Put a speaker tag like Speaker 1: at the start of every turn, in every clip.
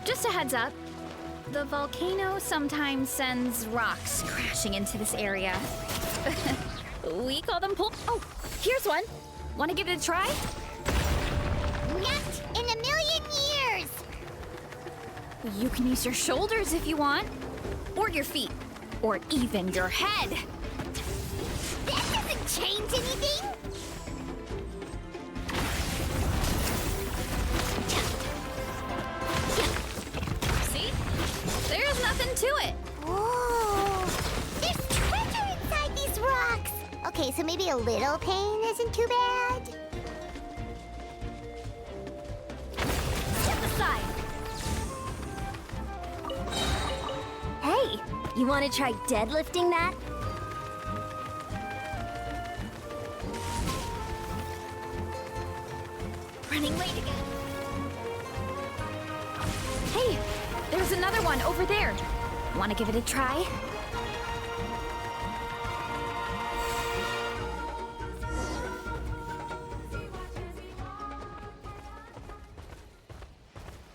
Speaker 1: Just a heads up. The volcano sometimes sends rocks crashing into this area. We call them Oh, here's one. Want to give it a try?
Speaker 2: Not in a million years!
Speaker 1: You can use your shoulders if you want. Or your feet. Or even your head.
Speaker 2: That doesn't change anything!
Speaker 1: See? There's nothing to it.
Speaker 2: Whoa! There's treasure inside these rocks! Okay, so maybe a little pain isn't too bad?
Speaker 1: Step aside.
Speaker 3: Hey, you want to try deadlifting that?
Speaker 1: Running late again. Hey, there's another one over there. Want to give it a try?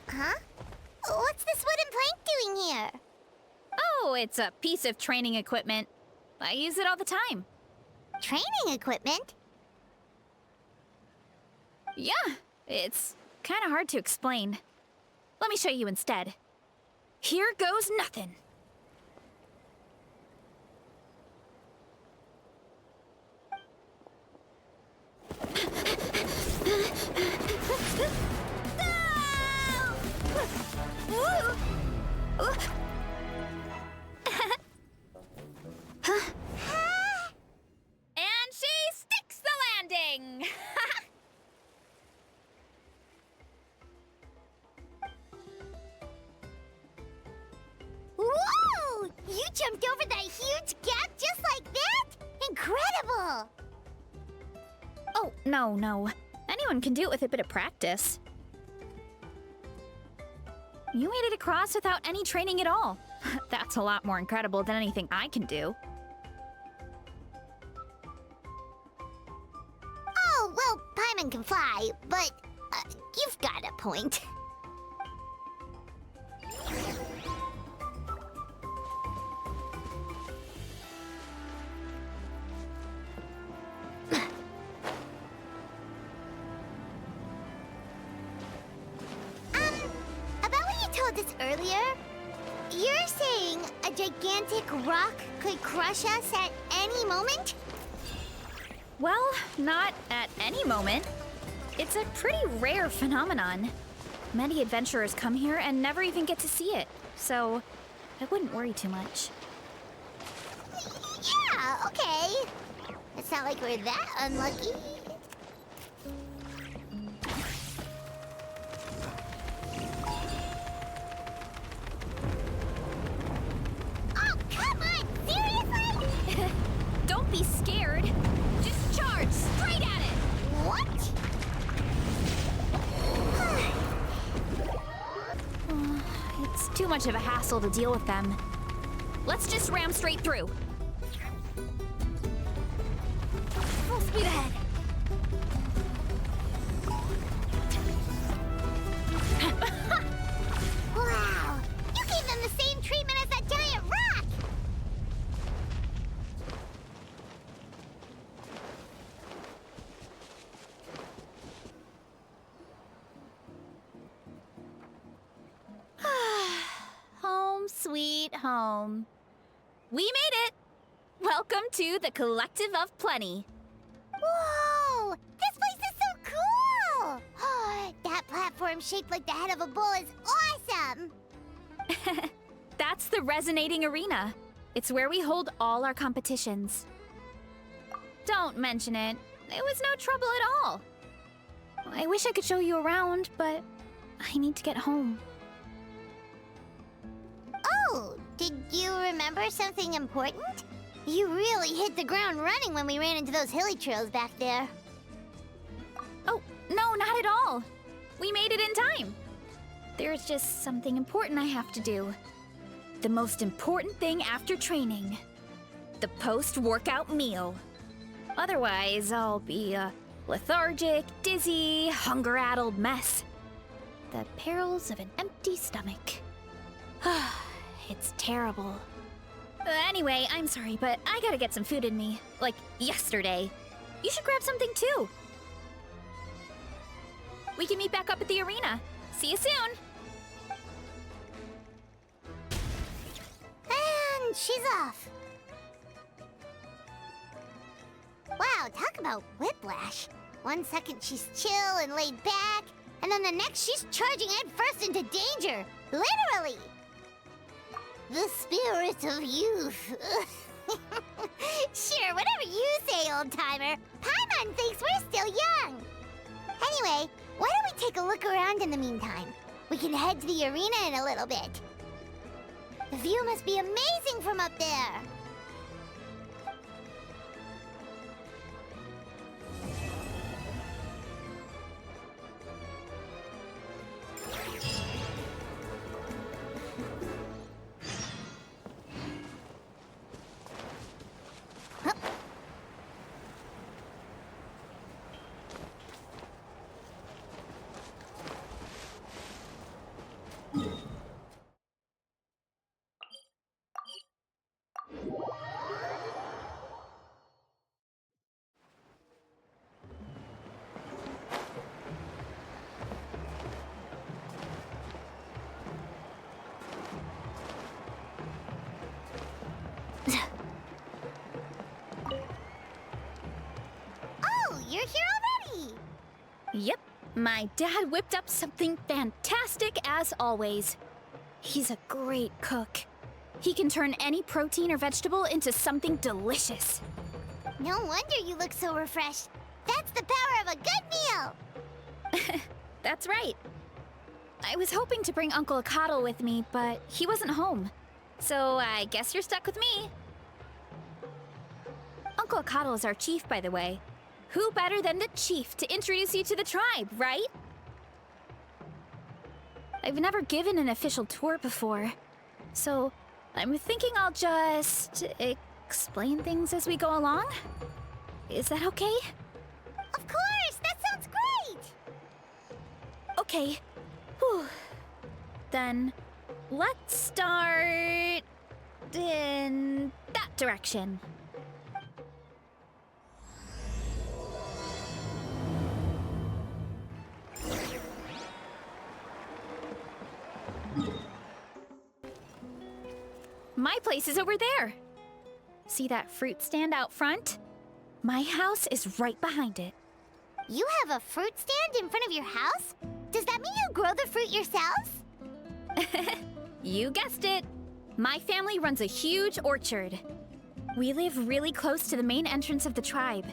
Speaker 2: Huh? What's this wooden plank doing here?
Speaker 1: Oh, it's a piece of training equipment. I use it all the time.
Speaker 2: Training equipment?
Speaker 1: Yeah, it's kind of hard to explain. Let me show you instead. Here goes nothing. And she sticks the landing!
Speaker 2: Whoa! You jumped over that huge gap just like that? Incredible!
Speaker 1: Oh, no. Anyone can do it with a bit of practice. You made it across without any training at all. That's a lot more incredible than anything I can do.
Speaker 2: Oh, well, Paimon can fly, but you've got a point. About what you told us earlier, you're saying a gigantic rock could crush us at any moment?
Speaker 1: Well, not at any moment. It's a pretty rare phenomenon. Many adventurers come here and never even get to see it, so I wouldn't worry too much.
Speaker 2: Yeah, okay. It's not like we're that unlucky. Oh, come on! Seriously?
Speaker 1: Don't be scared. Just charge straight at it.
Speaker 2: What?
Speaker 1: It's too much of a hassle to deal with them. Let's just ram straight through. Full speed ahead.
Speaker 2: Wow! You gave them the same treatment as that giant rock!
Speaker 1: Home sweet home. We made it! Welcome to the Collective of Plenty.
Speaker 2: Whoa! This place is so cool! That platform shaped like the head of a bull is awesome!
Speaker 1: That's the Resonating Arena. It's where we hold all our competitions. Don't mention it. It was no trouble at all. I wish I could show you around, but I need to get home.
Speaker 2: Oh, did you remember something important? You really hit the ground running when we ran into those hilly trails back there.
Speaker 1: Oh, no, not at all. We made it in time. There's just something important I have to do. The most important thing after training. The post-workout meal. Otherwise, I'll be a lethargic, dizzy, hunger-addled mess. The perils of an empty stomach. It's terrible. Anyway, I'm sorry, but I gotta get some food in me. Like, yesterday. You should grab something too. We can meet back up at the arena. See you soon!
Speaker 2: And she's off. Wow, talk about whiplash. 1 second she's chill and laid back, and then the next she's charging headfirst into danger. Literally! The spirit of youth. Sure, whatever you say, old-timer. Paimon thinks we're still young. Anyway, why don't we take a look around in the meantime? We can head to the arena in a little bit. The view must be amazing from up there. Oh, you're here already!
Speaker 1: Yep, my dad whipped up something fantastic as always. He's a great cook. He can turn any protein or vegetable into something delicious.
Speaker 2: No wonder you look so refreshed. That's the power of a good meal!
Speaker 1: That's right. I was hoping to bring Uncle Akatl with me, but he wasn't home. So I guess you're stuck with me. Uncle Akatl is our chief, by the way. Who better than the chief to introduce you to the tribe, right? I've never given an official tour before, so I'm thinking I'll just explain things as we go along. Is that okay?
Speaker 2: Of course! That sounds great!
Speaker 1: Okay. Whew. Then let's start in that direction. My place is over there. See that fruit stand out front? My house is right behind it.
Speaker 2: You have a fruit stand in front of your house? Does that mean you grow the fruit yourselves?
Speaker 1: You guessed it. My family runs a huge orchard. We live really close to the main entrance of the tribe.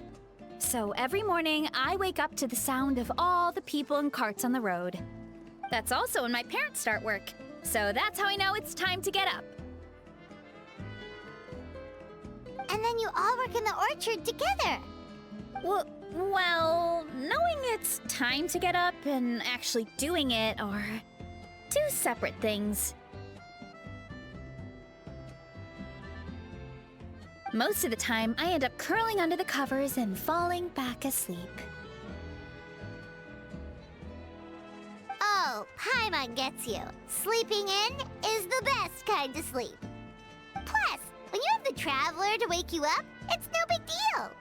Speaker 1: So every morning, I wake up to the sound of all the people and carts on the road. That's also when my parents start work. So that's how I know it's time to get up.
Speaker 2: And then you all work in the orchard together.
Speaker 1: Well, knowing it's time to get up and actually doing it are two separate things. Most of the time, I end up curling under the covers and falling back asleep.
Speaker 2: Oh, Paimon gets you. Sleeping in is the best kind of sleep. Plus, when you have the Traveler to wake you up, it's no big deal.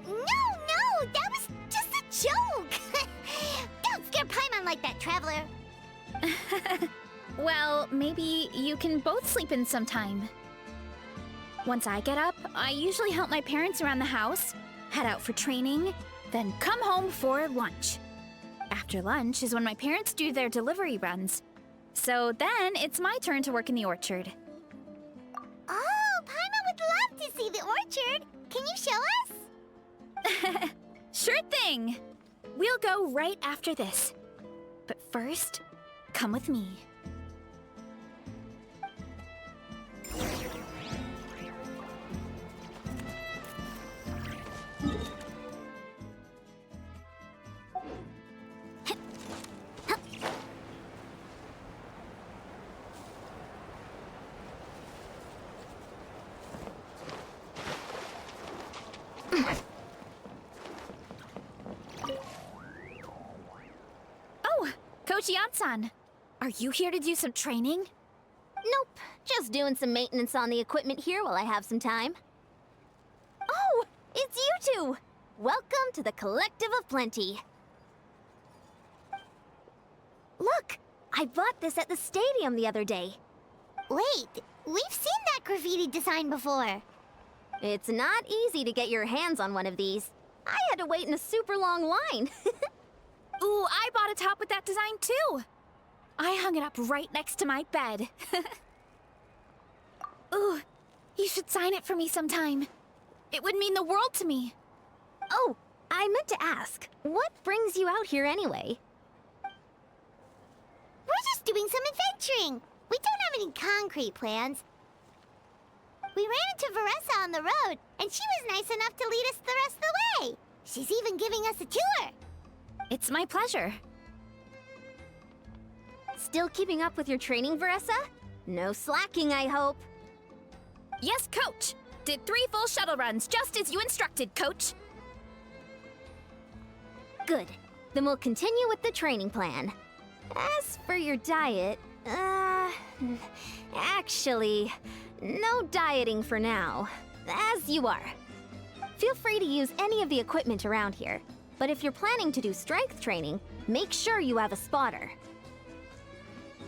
Speaker 2: No, that was just a joke. Don't scare Paimon like that, Traveler.
Speaker 1: Well, maybe you can both sleep in sometime. Once I get up, I usually help my parents around the house, head out for training, then come home for lunch. After lunch is when my parents do their delivery runs. So then it's my turn to work in the orchard.
Speaker 2: Oh, Paimon would love to see the orchard. Can you show us?
Speaker 1: Sure thing! We'll go right after this. But first, come with me. Oh, Teteocan. Are you here to do some training?
Speaker 3: Nope, just doing some maintenance on the equipment here while I have some time. Oh, it's you two! Welcome to the Collective of Plenty. Look, I bought this at the stadium the other day.
Speaker 2: Wait, we've seen that graffiti design before.
Speaker 3: It's not easy to get your hands on one of these. I had to wait in a super long line.
Speaker 1: Ooh, I bought a top with that design too. I hung it up right next to my bed. Ooh, you should sign it for me sometime. It would mean the world to me.
Speaker 3: Oh, I meant to ask, what brings you out here anyway?
Speaker 2: We're just doing some adventuring. We don't have any concrete plans. We ran into Veressa on the road, and she was nice enough to lead us the rest of the way. She's even giving us a tour.
Speaker 1: It's my pleasure.
Speaker 3: Still keeping up with your training, Veressa? No slacking, I hope.
Speaker 1: Yes, Coach. Did 3 full shuttle runs, just as you instructed, Coach.
Speaker 3: Good. Then we'll continue with the training plan. As for your diet, actually, no dieting for now. As you are. Feel free to use any of the equipment around here. But if you're planning to do strength training, make sure you have a spotter.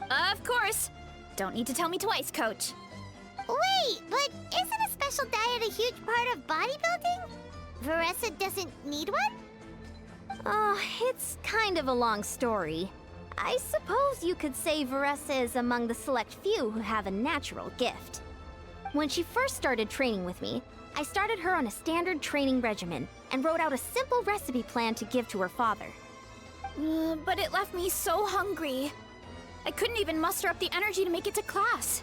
Speaker 1: Of course. Don't need to tell me twice, Coach.
Speaker 2: Wait, but isn't a special diet a huge part of bodybuilding? Veressa doesn't need one?
Speaker 3: Oh, it's kind of a long story. I suppose you could say Veressa is among the select few who have a natural gift. When she first started training with me, I started her on a standard training regimen and wrote out a simple recipe plan to give to her father.
Speaker 1: But it left me so hungry. I couldn't even muster up the energy to make it to class.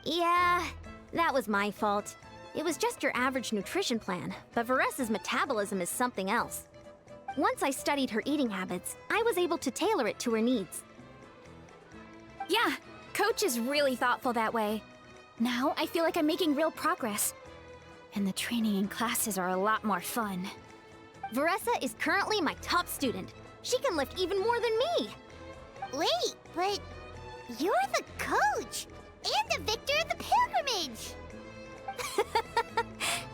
Speaker 3: Yeah, that was my fault. It was just your average nutrition plan, but Veressa's metabolism is something else. Once I studied her eating habits, I was able to tailor it to her needs.
Speaker 1: Yeah, Coach is really thoughtful that way. Now I feel like I'm making real progress. And the training and classes are a lot more fun.
Speaker 3: Veressa is currently my top student. She can lift even more than me.
Speaker 2: Wait, but you're the coach and the victor of the pilgrimage.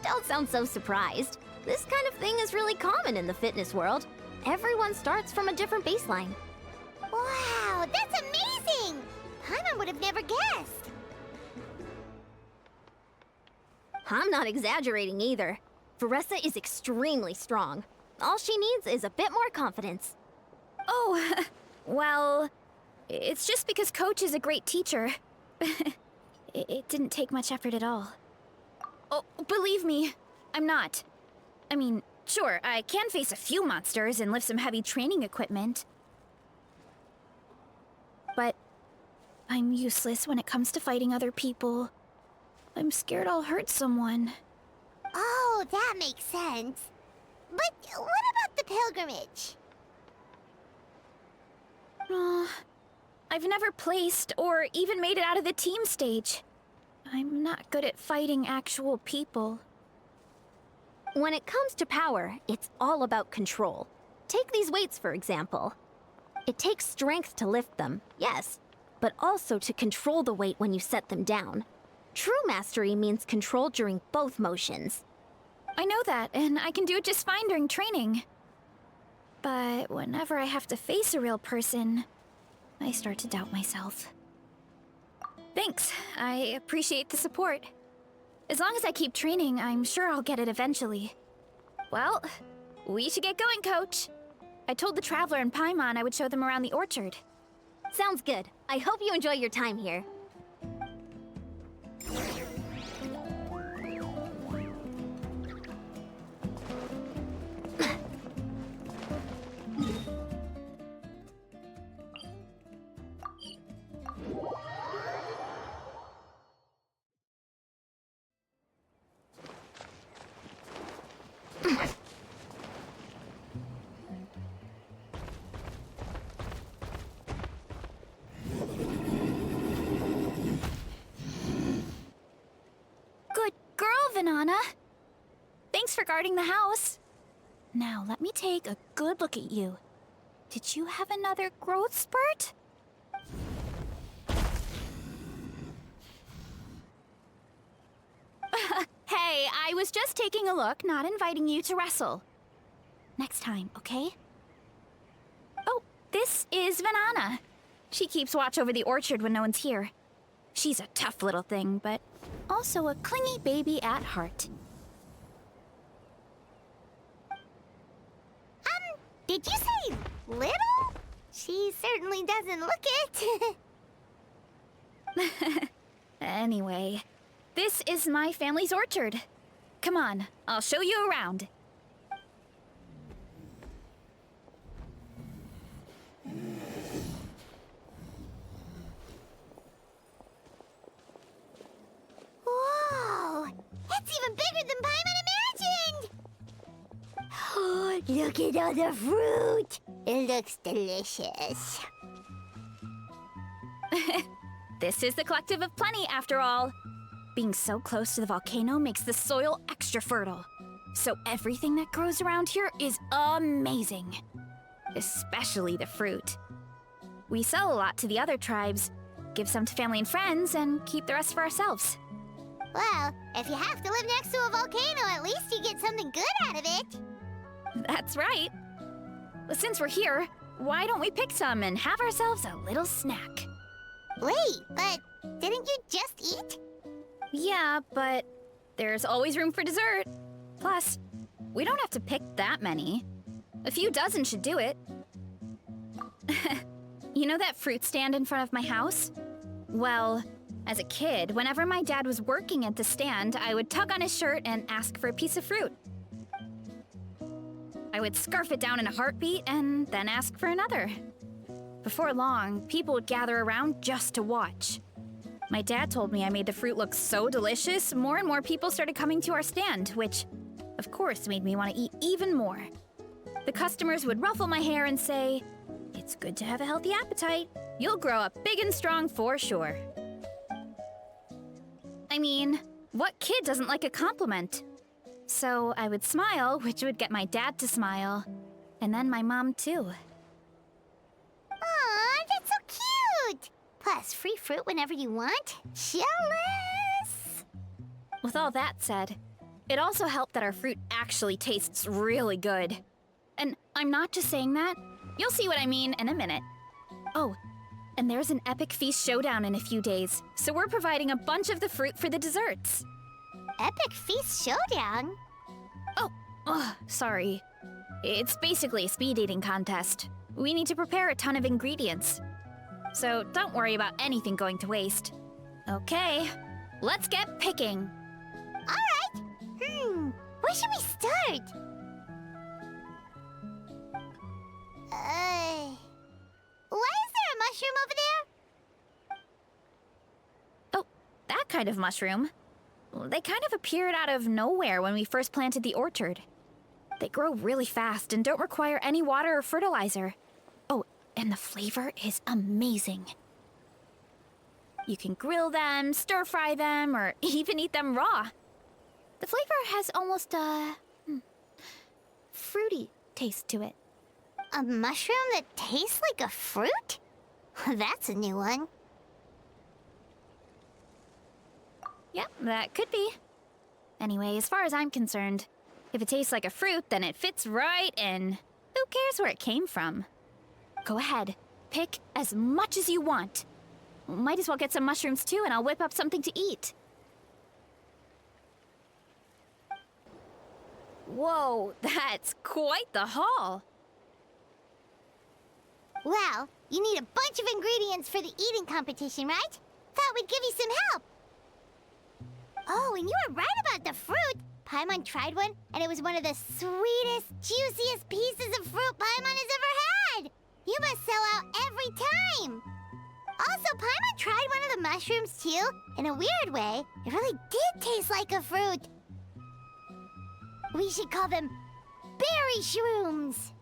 Speaker 3: Don't sound so surprised. This kind of thing is really common in the fitness world. Everyone starts from a different baseline.
Speaker 2: Wow, that's amazing! Paimon would have never guessed.
Speaker 3: I'm not exaggerating either. Veressa is extremely strong. All she needs is a bit more confidence.
Speaker 1: Oh, well, it's just because Coach is a great teacher. It didn't take much effort at all. Oh, believe me, I'm not. I mean, sure, I can face a few monsters and lift some heavy training equipment. But I'm useless when it comes to fighting other people. I'm scared I'll hurt someone.
Speaker 2: Oh, that makes sense. But what about the pilgrimage?
Speaker 1: I've never placed or even made it out of the team stage. I'm not good at fighting actual people.
Speaker 3: When it comes to power, it's all about control. Take these weights, for example. It takes strength to lift them, yes, but also to control the weight when you set them down. True mastery means control during both motions.
Speaker 1: I know that, and I can do it just fine during training. But whenever I have to face a real person, I start to doubt myself. Thanks, I appreciate the support. As long as I keep training, I'm sure I'll get it eventually. Well, we should get going, Coach. I told the Traveler and Paimon I would show them around the orchard.
Speaker 3: Sounds good. I hope you enjoy your time here.
Speaker 1: Good girl, Vanana. Thanks for guarding the house. Now, let me take a good look at you. Did you have another growth spurt? Hey, I was just taking a look, not inviting you to wrestle. Next time, okay? Oh, this is Vanana. She keeps watch over the orchard when no one's here. She's a tough little thing, but also a clingy baby at heart.
Speaker 2: Did you say little? She certainly doesn't look it.
Speaker 1: Anyway, this is my family's orchard. Come on, I'll show you around.
Speaker 2: Whoa! It's even bigger than Paimon imagined! Oh, look at all the fruit! It looks delicious.
Speaker 1: This is the Collective of Plenty, after all. Being so close to the volcano makes the soil extra fertile. So everything that grows around here is amazing. Especially the fruit. We sell a lot to the other tribes, give some to family and friends, and keep the rest for ourselves.
Speaker 2: Well, if you have to live next to a volcano, at least you get something good out of it.
Speaker 1: That's right. But since we're here, why don't we pick some and have ourselves a little snack?
Speaker 2: Wait, but didn't you just eat?
Speaker 1: Yeah, but there's always room for dessert. Plus, we don't have to pick that many. A few dozen should do it. You know that fruit stand in front of my house? Well, as a kid, whenever my dad was working at the stand, I would tug on his shirt and ask for a piece of fruit. I would scarf it down in a heartbeat and then ask for another. Before long, people would gather around just to watch. My dad told me I made the fruit look so delicious, more and more people started coming to our stand, which, of course, made me want to eat even more. The customers would ruffle my hair and say, "It's good to have a healthy appetite. You'll grow up big and strong for sure." I mean, what kid doesn't like a compliment? So I would smile, which would get my dad to smile. And then my mom, too.
Speaker 2: Aw, that's so cute! Plus, free fruit whenever you want. Jealous!
Speaker 1: With all that said, it also helped that our fruit actually tastes really good. And I'm not just saying that. You'll see what I mean in a minute. Oh, and there's an epic feast showdown in a few days, so we're providing a bunch of the fruit for the desserts.
Speaker 2: Epic Feast Showdown?
Speaker 1: Oh, sorry. It's basically a speed eating contest. We need to prepare a ton of ingredients. So don't worry about anything going to waste. Okay, let's get picking.
Speaker 2: Alright! Where should we start? Why is there a mushroom over there?
Speaker 1: Oh, that kind of mushroom. They kind of appeared out of nowhere when we first planted the orchard. They grow really fast and don't require any water or fertilizer. Oh, and the flavor is amazing. You can grill them, stir-fry them, or even eat them raw. The flavor has almost a fruity taste to it.
Speaker 2: A mushroom that tastes like a fruit? That's a new one.
Speaker 1: Yep, that could be. Anyway, as far as I'm concerned, if it tastes like a fruit, then it fits right in. Who cares where it came from? Go ahead, pick as much as you want. Might as well get some mushrooms too, and I'll whip up something to eat. Whoa, that's quite the haul.
Speaker 2: Well, you need a bunch of ingredients for the eating competition, right? Thought we'd give you some help. Oh, and you were right about the fruit. Paimon tried one, and it was one of the sweetest, juiciest pieces of fruit Paimon has ever had. You must sell out every time. Also, Paimon tried one of the mushrooms too. In a weird way, it really did taste like a fruit. We should call them berry shrooms.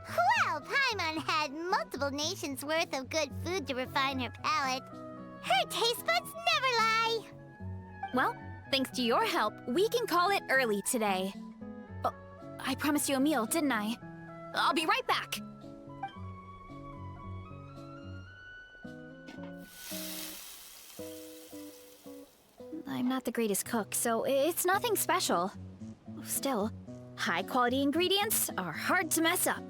Speaker 2: Well, Paimon had multiple nations' worth of good food to refine her palate. Her taste buds never lie.
Speaker 1: Well, thanks to your help, we can call it early today. Oh, I promised you a meal, didn't I? I'll be right back. not the greatest cook, so it's nothing special. Still, high-quality ingredients are hard to mess up.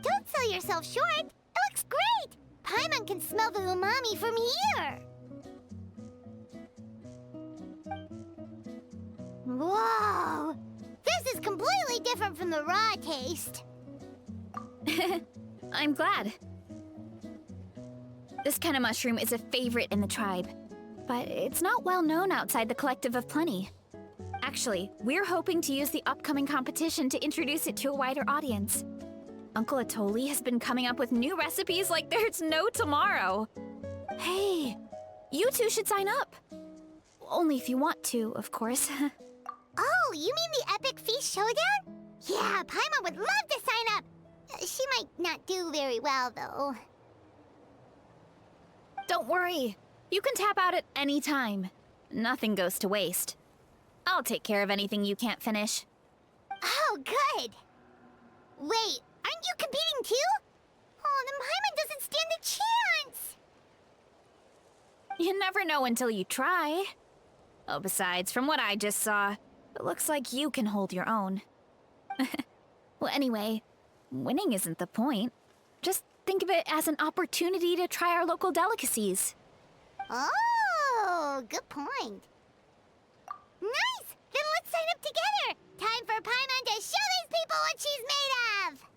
Speaker 2: Don't sell yourself short. It looks great. Paimon can smell the umami from here. Whoa! This is completely different from the raw taste.
Speaker 1: I'm glad. This kind of mushroom is a favorite in the tribe, but it's not well known outside the Collective of Plenty. Actually, we're hoping to use the upcoming competition to introduce it to a wider audience. Uncle Atoli has been coming up with new recipes like there's no tomorrow. Hey, you two should sign up. Only if you want to, of course.
Speaker 2: Oh, you mean the Epic Feast Showdown? Yeah, Paimon would love to sign up. She might not do very well, though.
Speaker 1: Don't worry. You can tap out at any time. Nothing goes to waste. I'll take care of anything you can't finish.
Speaker 2: Oh, good. Wait, aren't you competing too? Oh, then Paimon doesn't stand a chance.
Speaker 1: You never know until you try. Oh, besides, from what I just saw, it looks like you can hold your own. Well, anyway, winning isn't the point. Just think of it as an opportunity to try our local delicacies.
Speaker 2: Oh, good point. Nice! Then let's sign up together! Time for Paimon to show these people what she's made of!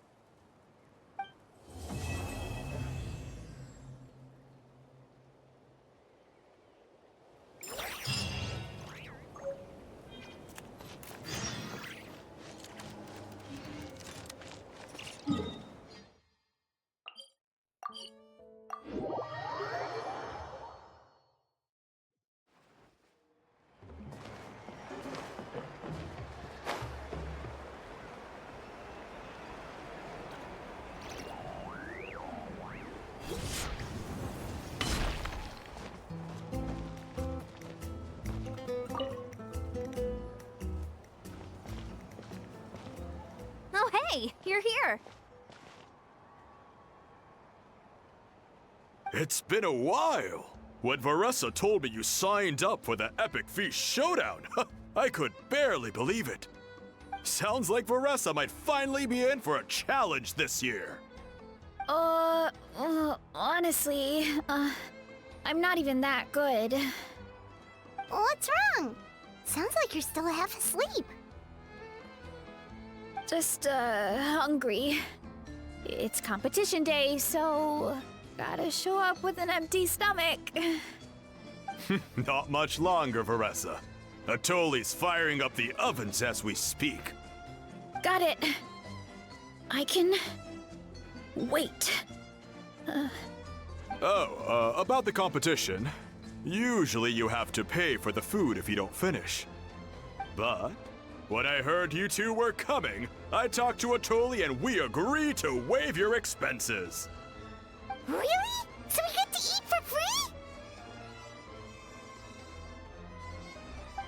Speaker 3: Oh, hey, you're here.
Speaker 4: It's been a while. When Varessa told me you signed up for the Epic Feast Showdown, I could barely believe it. Sounds like Varessa might finally be in for a challenge this year.
Speaker 1: Honestly, I'm not even that good.
Speaker 2: What's wrong? Sounds like you're still half asleep.
Speaker 1: Just, hungry. It's competition day, so gotta show up with an empty stomach.
Speaker 4: Not much longer, Varessa. Atoli's firing up the ovens as we speak.
Speaker 1: Got it. I can wait.
Speaker 4: About the competition. Usually you have to pay for the food if you don't finish. But when I heard you two were coming, I talked to Atoli and we agreed to waive your expenses.
Speaker 2: Really? So we get to eat for free?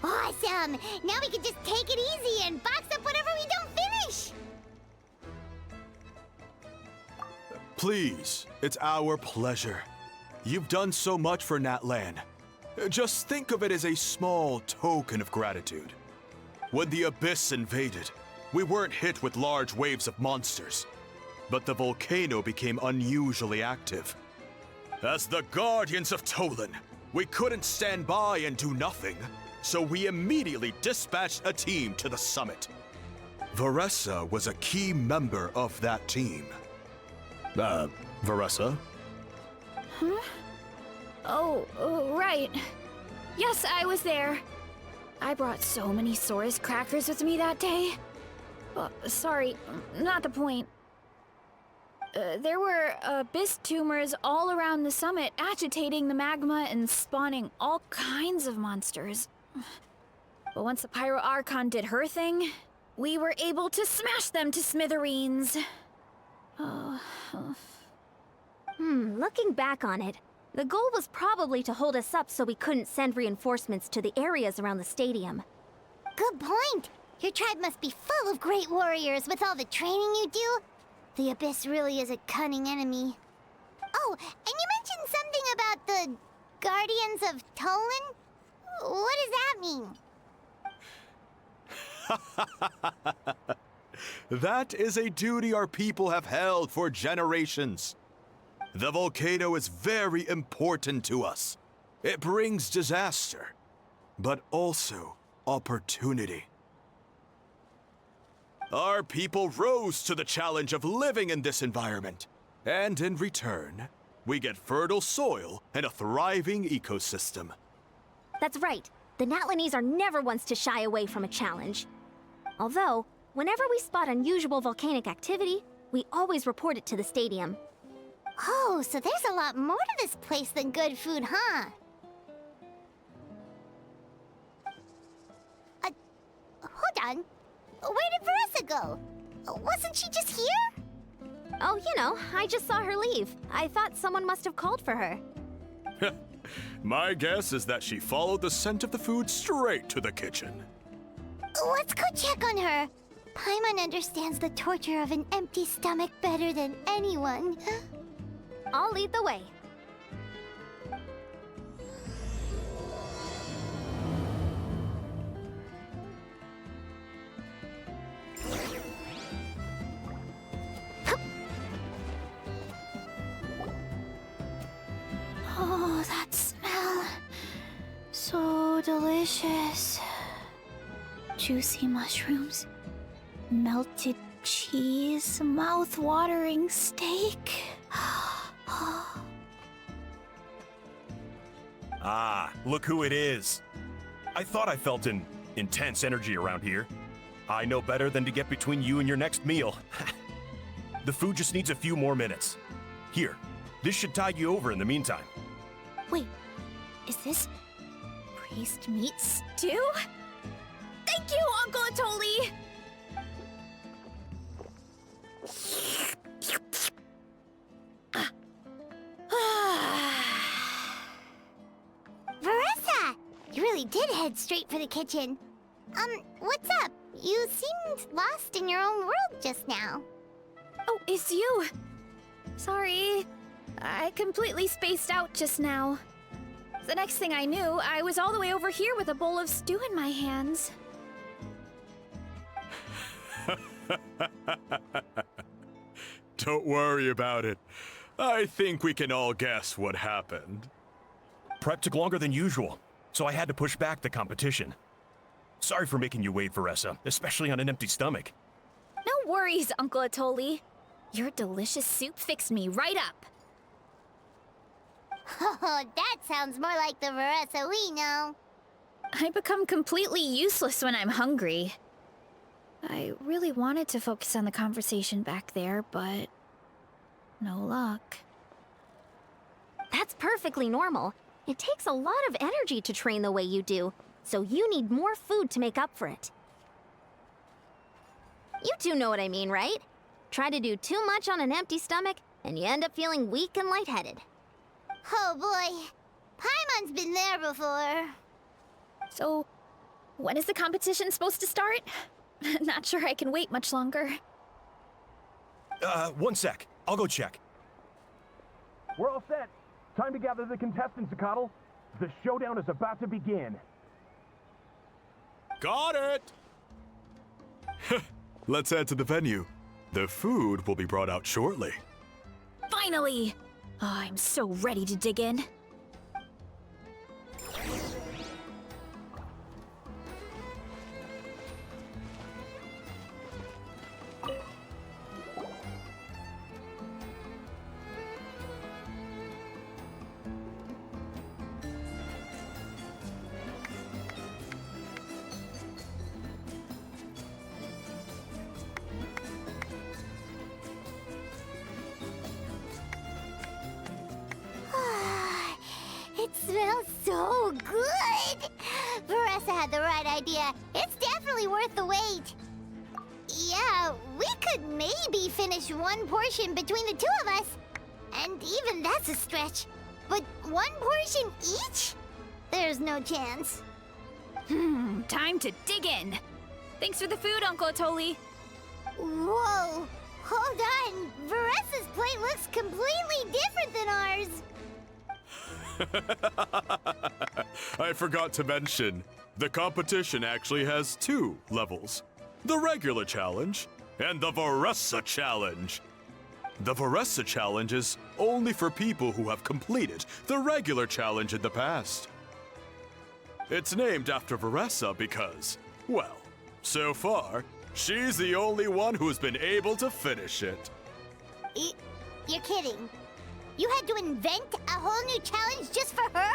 Speaker 2: Awesome! Now we can just take it easy and box up whatever we don't finish!
Speaker 4: Please, it's our pleasure. You've done so much for Natlan. Just think of it as a small token of gratitude. When the Abyss invaded, we weren't hit with large waves of monsters, but the volcano became unusually active. As the Guardians of Tolan, we couldn't stand by and do nothing, so we immediately dispatched a team to the summit. Varessa was a key member of that team. Varessa?
Speaker 1: Huh? Oh, right. Yes, I was there. I brought so many Saurus crackers with me that day. Sorry, not the point. There were abyss tumors all around the summit, agitating the magma and spawning all kinds of monsters. But once the Pyro Archon did her thing, we were able to smash them to smithereens.
Speaker 3: Looking back on it, the goal was probably to hold us up so we couldn't send reinforcements to the areas around the stadium.
Speaker 2: Good point! Your tribe must be full of great warriors with all the training you do. The Abyss really is a cunning enemy. Oh, and you mentioned something about the Guardians of Tolan? What does that mean?
Speaker 4: That is a duty our people have held for generations. The volcano is very important to us. It brings disaster, but also opportunity. Our people rose to the challenge of living in this environment, and in return, we get fertile soil and a thriving ecosystem.
Speaker 3: That's right. The Natlanese are never ones to shy away from a challenge. Although, whenever we spot unusual volcanic activity, we always report it to the stadium.
Speaker 2: Oh, so there's a lot more to this place than good food, huh? Hold on. Where did Veressa go? Wasn't she just here?
Speaker 3: Oh, you know, I just saw her leave. I thought someone must have called for her.
Speaker 4: My guess is that she followed the scent of the food straight to the kitchen.
Speaker 2: Let's go check on her. Paimon understands the torture of an empty stomach better than anyone.
Speaker 3: I'll lead the way.
Speaker 2: Oh, that smell. So delicious. Juicy mushrooms, melted cheese, mouth-watering steak.
Speaker 5: Ah, look who it is. I thought I felt an intense energy around here. I know better than to get between you and your next meal. The food just needs a few more minutes. Here, this should tide you over in the meantime.
Speaker 1: Wait, is this priest meat stew? Thank you, Uncle Atoli!
Speaker 2: Veressa! You really did head straight for the kitchen. What's up? You seemed lost in your own world just now.
Speaker 1: Oh, it's you. Sorry. I completely spaced out just now. The next thing I knew, I was all the way over here with a bowl of stew in my hands.
Speaker 4: Don't worry about it. I think we can all guess what happened.
Speaker 5: Prep took longer than usual, so I had to push back the competition. Sorry for making you wait, Veressa, especially on an empty stomach.
Speaker 1: No worries, Uncle Atoli. Your delicious soup fixed me right up.
Speaker 2: Oh, that sounds more like the Veressa we know.
Speaker 1: I become completely useless when I'm hungry. I really wanted to focus on the conversation back there, but no luck.
Speaker 3: That's perfectly normal. It takes a lot of energy to train the way you do, so you need more food to make up for it. You two know what I mean, right? Try to do too much on an empty stomach, and you end up feeling weak and lightheaded.
Speaker 2: Oh boy, Paimon's been there before.
Speaker 1: So, when is the competition supposed to start? Not sure I can wait much longer.
Speaker 5: One sec. I'll go check.
Speaker 6: We're all set. Time to gather the contestants, Akatl. The showdown is about to begin.
Speaker 4: Got it! Let's head to the venue. The food will be brought out shortly.
Speaker 1: Finally! Oh, I'm so ready to dig in.
Speaker 2: It smells so good! Veressa had the right idea. It's definitely worth the wait. Yeah, we could maybe finish one portion between the two of us. And even that's a stretch. But one portion each? There's no chance.
Speaker 1: Time to dig in. Thanks for the food, Uncle Atoli.
Speaker 2: Whoa! Hold on! Veressa's plate looks completely different than ours!
Speaker 4: I forgot to mention, the competition actually has 2 levels. The regular challenge and the Varessa challenge. The Varessa challenge is only for people who have completed the regular challenge in the past. It's named after Varessa because, well, so far, she's the only one who's been able to finish it.
Speaker 2: You're kidding. You had to invent a whole new challenge just for her?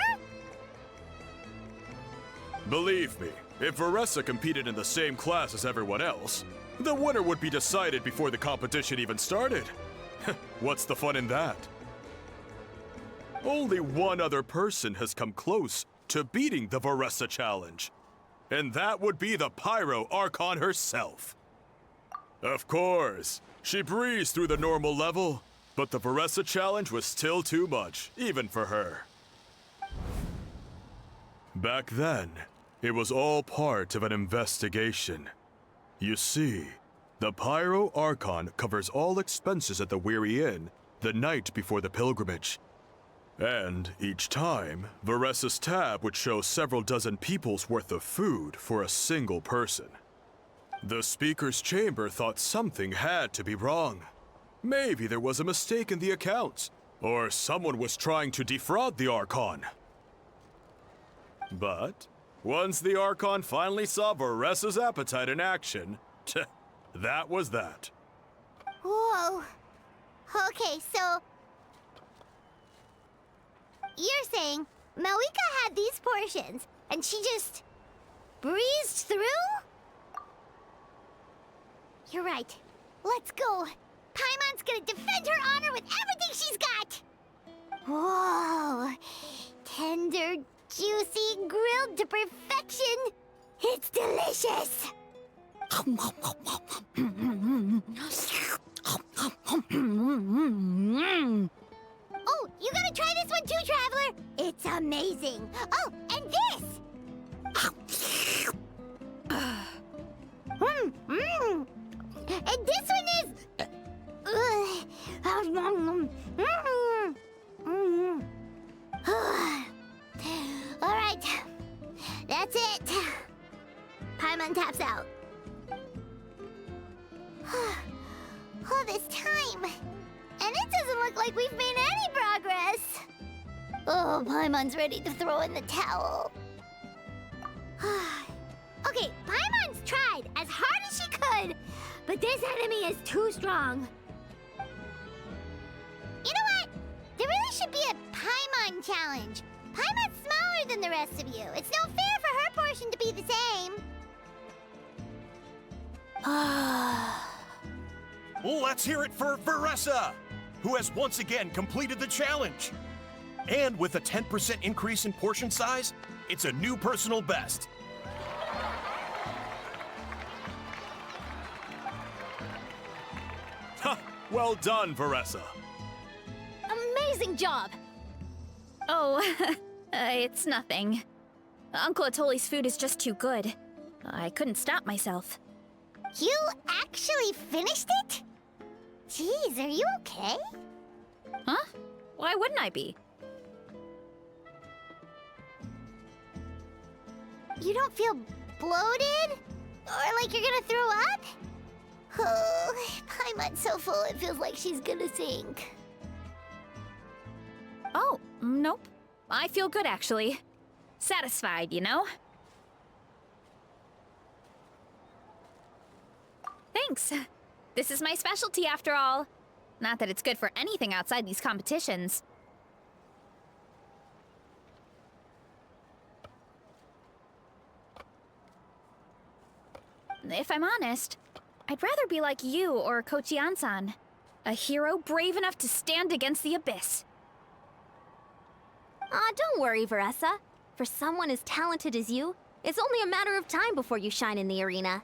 Speaker 4: Believe me, if Varessa competed in the same class as everyone else, the winner would be decided before the competition even started. What's the fun in that? Only one other person has come close to beating the Varessa challenge, and that would be the Pyro Archon herself. Of course, she breezed through the normal level, but the Varessa challenge was still too much, even for her. Back then, it was all part of an investigation. You see, the Pyro Archon covers all expenses at the Weary Inn the night before the pilgrimage. And each time, Varessa's tab would show several dozen people's worth of food for a single person. The speaker's chamber thought something had to be wrong. Maybe there was a mistake in the accounts, or someone was trying to defraud the Archon. But once the Archon finally saw Varessa's appetite in action, that was that.
Speaker 2: Whoa. Okay, so... You're saying Malika had these portions, and she just breezed through? You're right. Let's go. Paimon's gonna defend her honor with everything she's got! Whoa. Tender, juicy, grilled to perfection. It's delicious! Oh, you gotta try this one too, Traveler! It's amazing! Oh, and this! And this one is... Alright, that's it. Paimon taps out. All this time, and it doesn't look like we've made any progress. Oh, Paimon's ready to throw in the towel. Okay, Paimon's tried as hard as she could, but this enemy is too strong. You know what? There really should be a Paimon challenge. Paimon's smaller than the rest of you. It's no fair for her portion to be the same.
Speaker 5: Let's hear it for Varessa, who has once again completed the challenge. And with a 10% increase in portion size, it's a new personal best.
Speaker 4: Ha! Well done, Varessa.
Speaker 3: Amazing job!
Speaker 1: Oh, it's nothing. Uncle Atoli's food is just too good. I couldn't stop myself.
Speaker 2: You actually finished it? Jeez, are you okay?
Speaker 1: Huh? Why wouldn't I be?
Speaker 2: You don't feel bloated? Or like you're gonna throw up? Oh, Paimon's so full it feels like she's gonna sink.
Speaker 1: Oh, nope. I feel good, actually. Satisfied, you know? Thanks. This is my specialty, after all. Not that it's good for anything outside these competitions. If I'm honest, I'd rather be like you or Kochian-san. A hero brave enough to stand against the abyss.
Speaker 3: Don't worry, Varessa. For someone as talented as you, it's only a matter of time before you shine in the arena.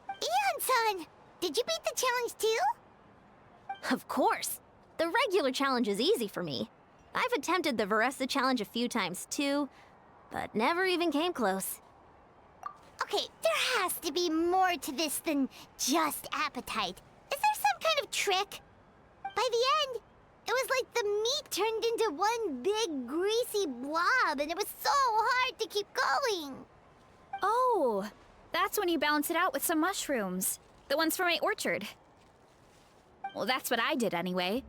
Speaker 2: Ian-san, did you beat the challenge too?
Speaker 3: Of course. The regular challenge is easy for me. I've attempted the Varessa challenge a few times too, but never even came close.
Speaker 2: Okay, there has to be more to this than just appetite. Is there some kind of trick? By the end, It was like the meat turned into one big greasy blob, and it was so hard to keep going.
Speaker 1: Oh, that's when you balance it out with some mushrooms. The ones from my orchard. Well, that's what I did anyway.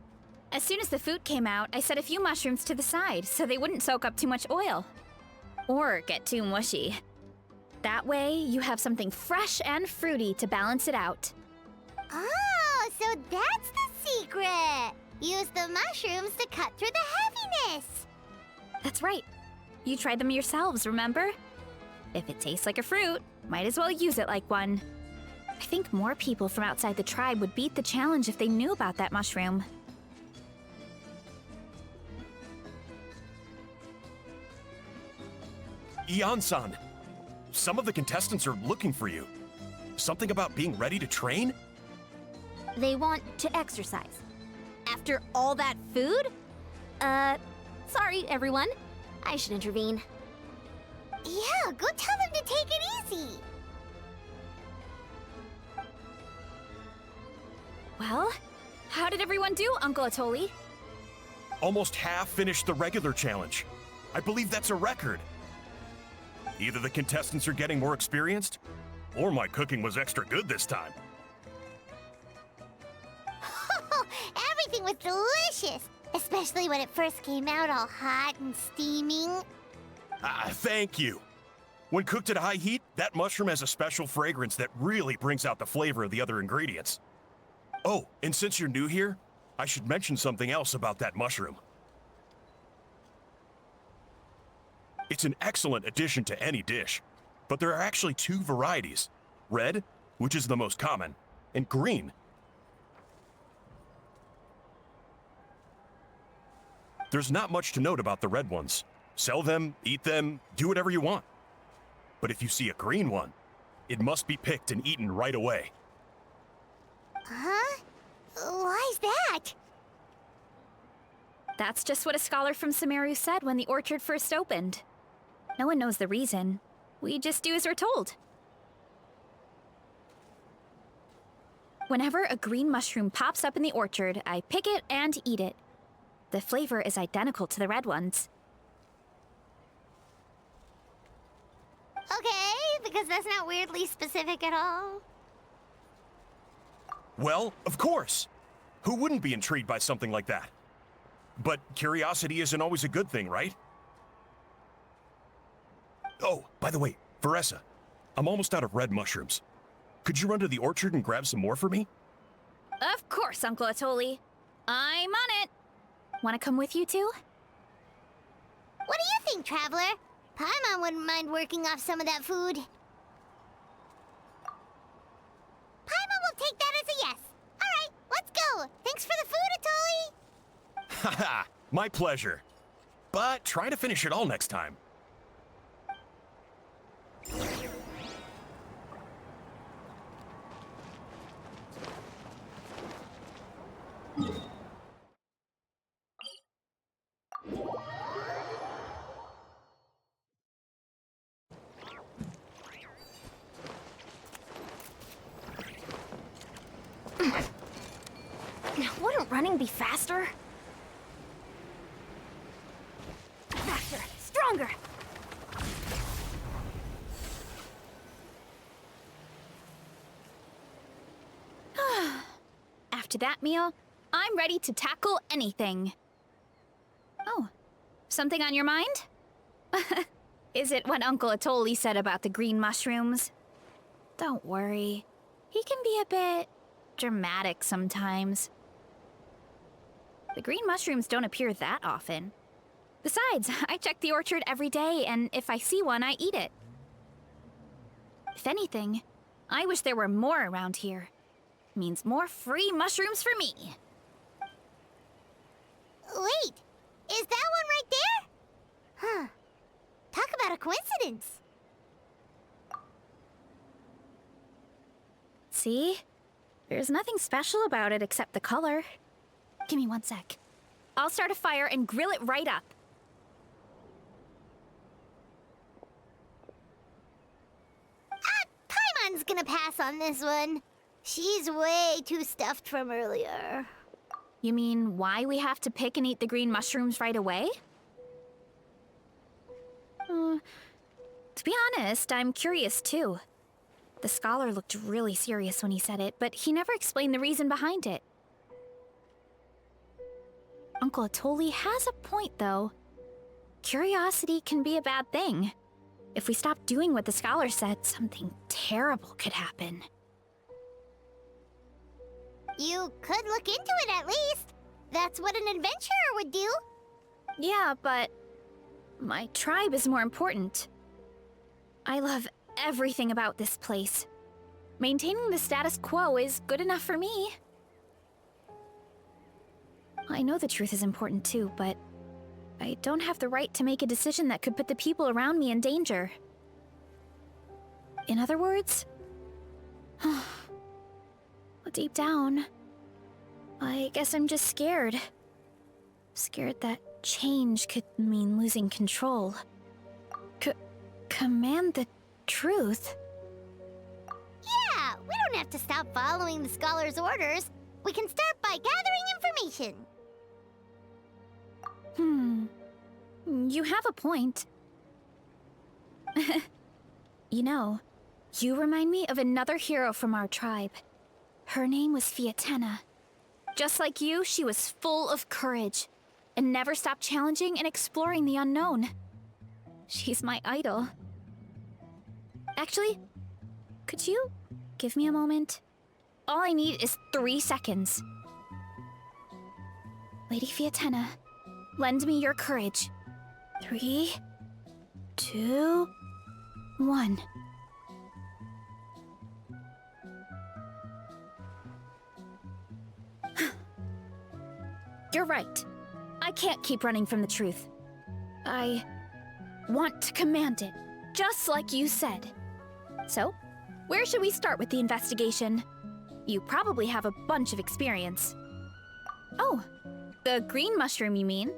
Speaker 1: As soon as the food came out, I set a few mushrooms to the side so they wouldn't soak up too much oil. Or get too mushy. That way, you have something fresh and fruity to balance it out.
Speaker 2: Oh, so that's the secret! Use the mushrooms to cut through the heaviness!
Speaker 1: That's right. You tried them yourselves, remember? If it tastes like a fruit, might as well use it like one. I think more people from outside the tribe would beat the challenge if they knew about that mushroom.
Speaker 5: Ian-san, some of the contestants are looking for you. Something about being ready to train?
Speaker 3: They want to exercise. After all that food? Sorry, everyone. I should intervene.
Speaker 2: Yeah, go tell them to take it easy!
Speaker 1: Well, how did everyone do, Uncle Atoli?
Speaker 5: Almost half finished the regular challenge. I believe that's a record. Either the contestants are getting more experienced, or my cooking was extra good this time.
Speaker 2: Everything was delicious! Especially when it first came out all hot and steaming.
Speaker 5: Thank you. When cooked at high heat, that mushroom has a special fragrance that really brings out the flavor of the other ingredients. Oh, and since you're new here, I should mention something else about that mushroom. It's an excellent addition to any dish, but there are actually two varieties. Red, which is the most common, and green. There's not much to note about the red ones. Sell them, eat them, do whatever you want. But if you see a green one, it must be picked and eaten right away.
Speaker 2: Huh? Why's that?
Speaker 1: That's just what a scholar from Sumeru said when the orchard first opened. No one knows the reason. We just do as we're told. Whenever a green mushroom pops up in the orchard, I pick it and eat it. The flavor is identical to the red ones.
Speaker 2: Okay, because that's not weirdly specific at all.
Speaker 5: Well, of course. Who wouldn't be intrigued by something like that? But curiosity isn't always a good thing, right? Oh, by the way, Veressa, I'm almost out of red mushrooms. Could you run to the orchard and grab some more for me?
Speaker 1: Of course, Uncle Atoli. I'm on it. Want to come with you too?
Speaker 2: What do you think, Traveler? Paimon wouldn't mind working off some of that food. Paimon will take that as a yes. All right, let's go. Thanks for the food, Atoli.
Speaker 5: Haha, my pleasure. But try to finish it all next time.
Speaker 3: Wouldn't running be faster? Faster, stronger!
Speaker 1: After that meal, I'm ready to tackle anything. Oh, something on your mind? Is it what Uncle Atoli said about the green mushrooms? Don't worry. He can be a bit dramatic sometimes. The green mushrooms don't appear that often. Besides, I check the orchard every day, and if I see one, I eat it. If anything, I wish there were more around here. Means more free mushrooms for me.
Speaker 2: Wait, is that one right there? Huh. Talk about a coincidence.
Speaker 1: See? There's nothing special about it except the color. Give me 1 sec. I'll start a fire and grill it right up.
Speaker 2: Paimon's gonna pass on this one. She's way too stuffed from earlier.
Speaker 1: You mean why we have to pick and eat the green mushrooms right away? To be honest, I'm curious too. The scholar looked really serious when he said it, but he never explained the reason behind it. Uncle Atoli has a point, though. Curiosity can be a bad thing. If we stop doing what the scholar said, something terrible could happen.
Speaker 2: You could look into it at least. That's what an adventurer would do.
Speaker 1: Yeah, but my tribe is more important. I love everything about this place. Maintaining the status quo is good enough for me. I know the truth is important too, but I don't have the right to make a decision that could put the people around me in danger. In other words, deep down, I guess I'm just scared. Scared that change could mean losing control. Command the truth?
Speaker 2: Yeah, we don't have to stop following the scholar's orders. We can start by gathering information.
Speaker 1: You have a point. You know, you remind me of another hero from our tribe. Her name was Fiatena. Just like you, she was full of courage and never stopped challenging and exploring the unknown. She's my idol. Actually, could you give me a moment? All I need is 3 seconds. Lady Fiatena, lend me your courage. 3, 2, 1. You're right. I can't keep running from the truth. I want to command it, just like you said. So, where should we start with the investigation? You probably have a bunch of experience. Oh, the green mushroom, you mean?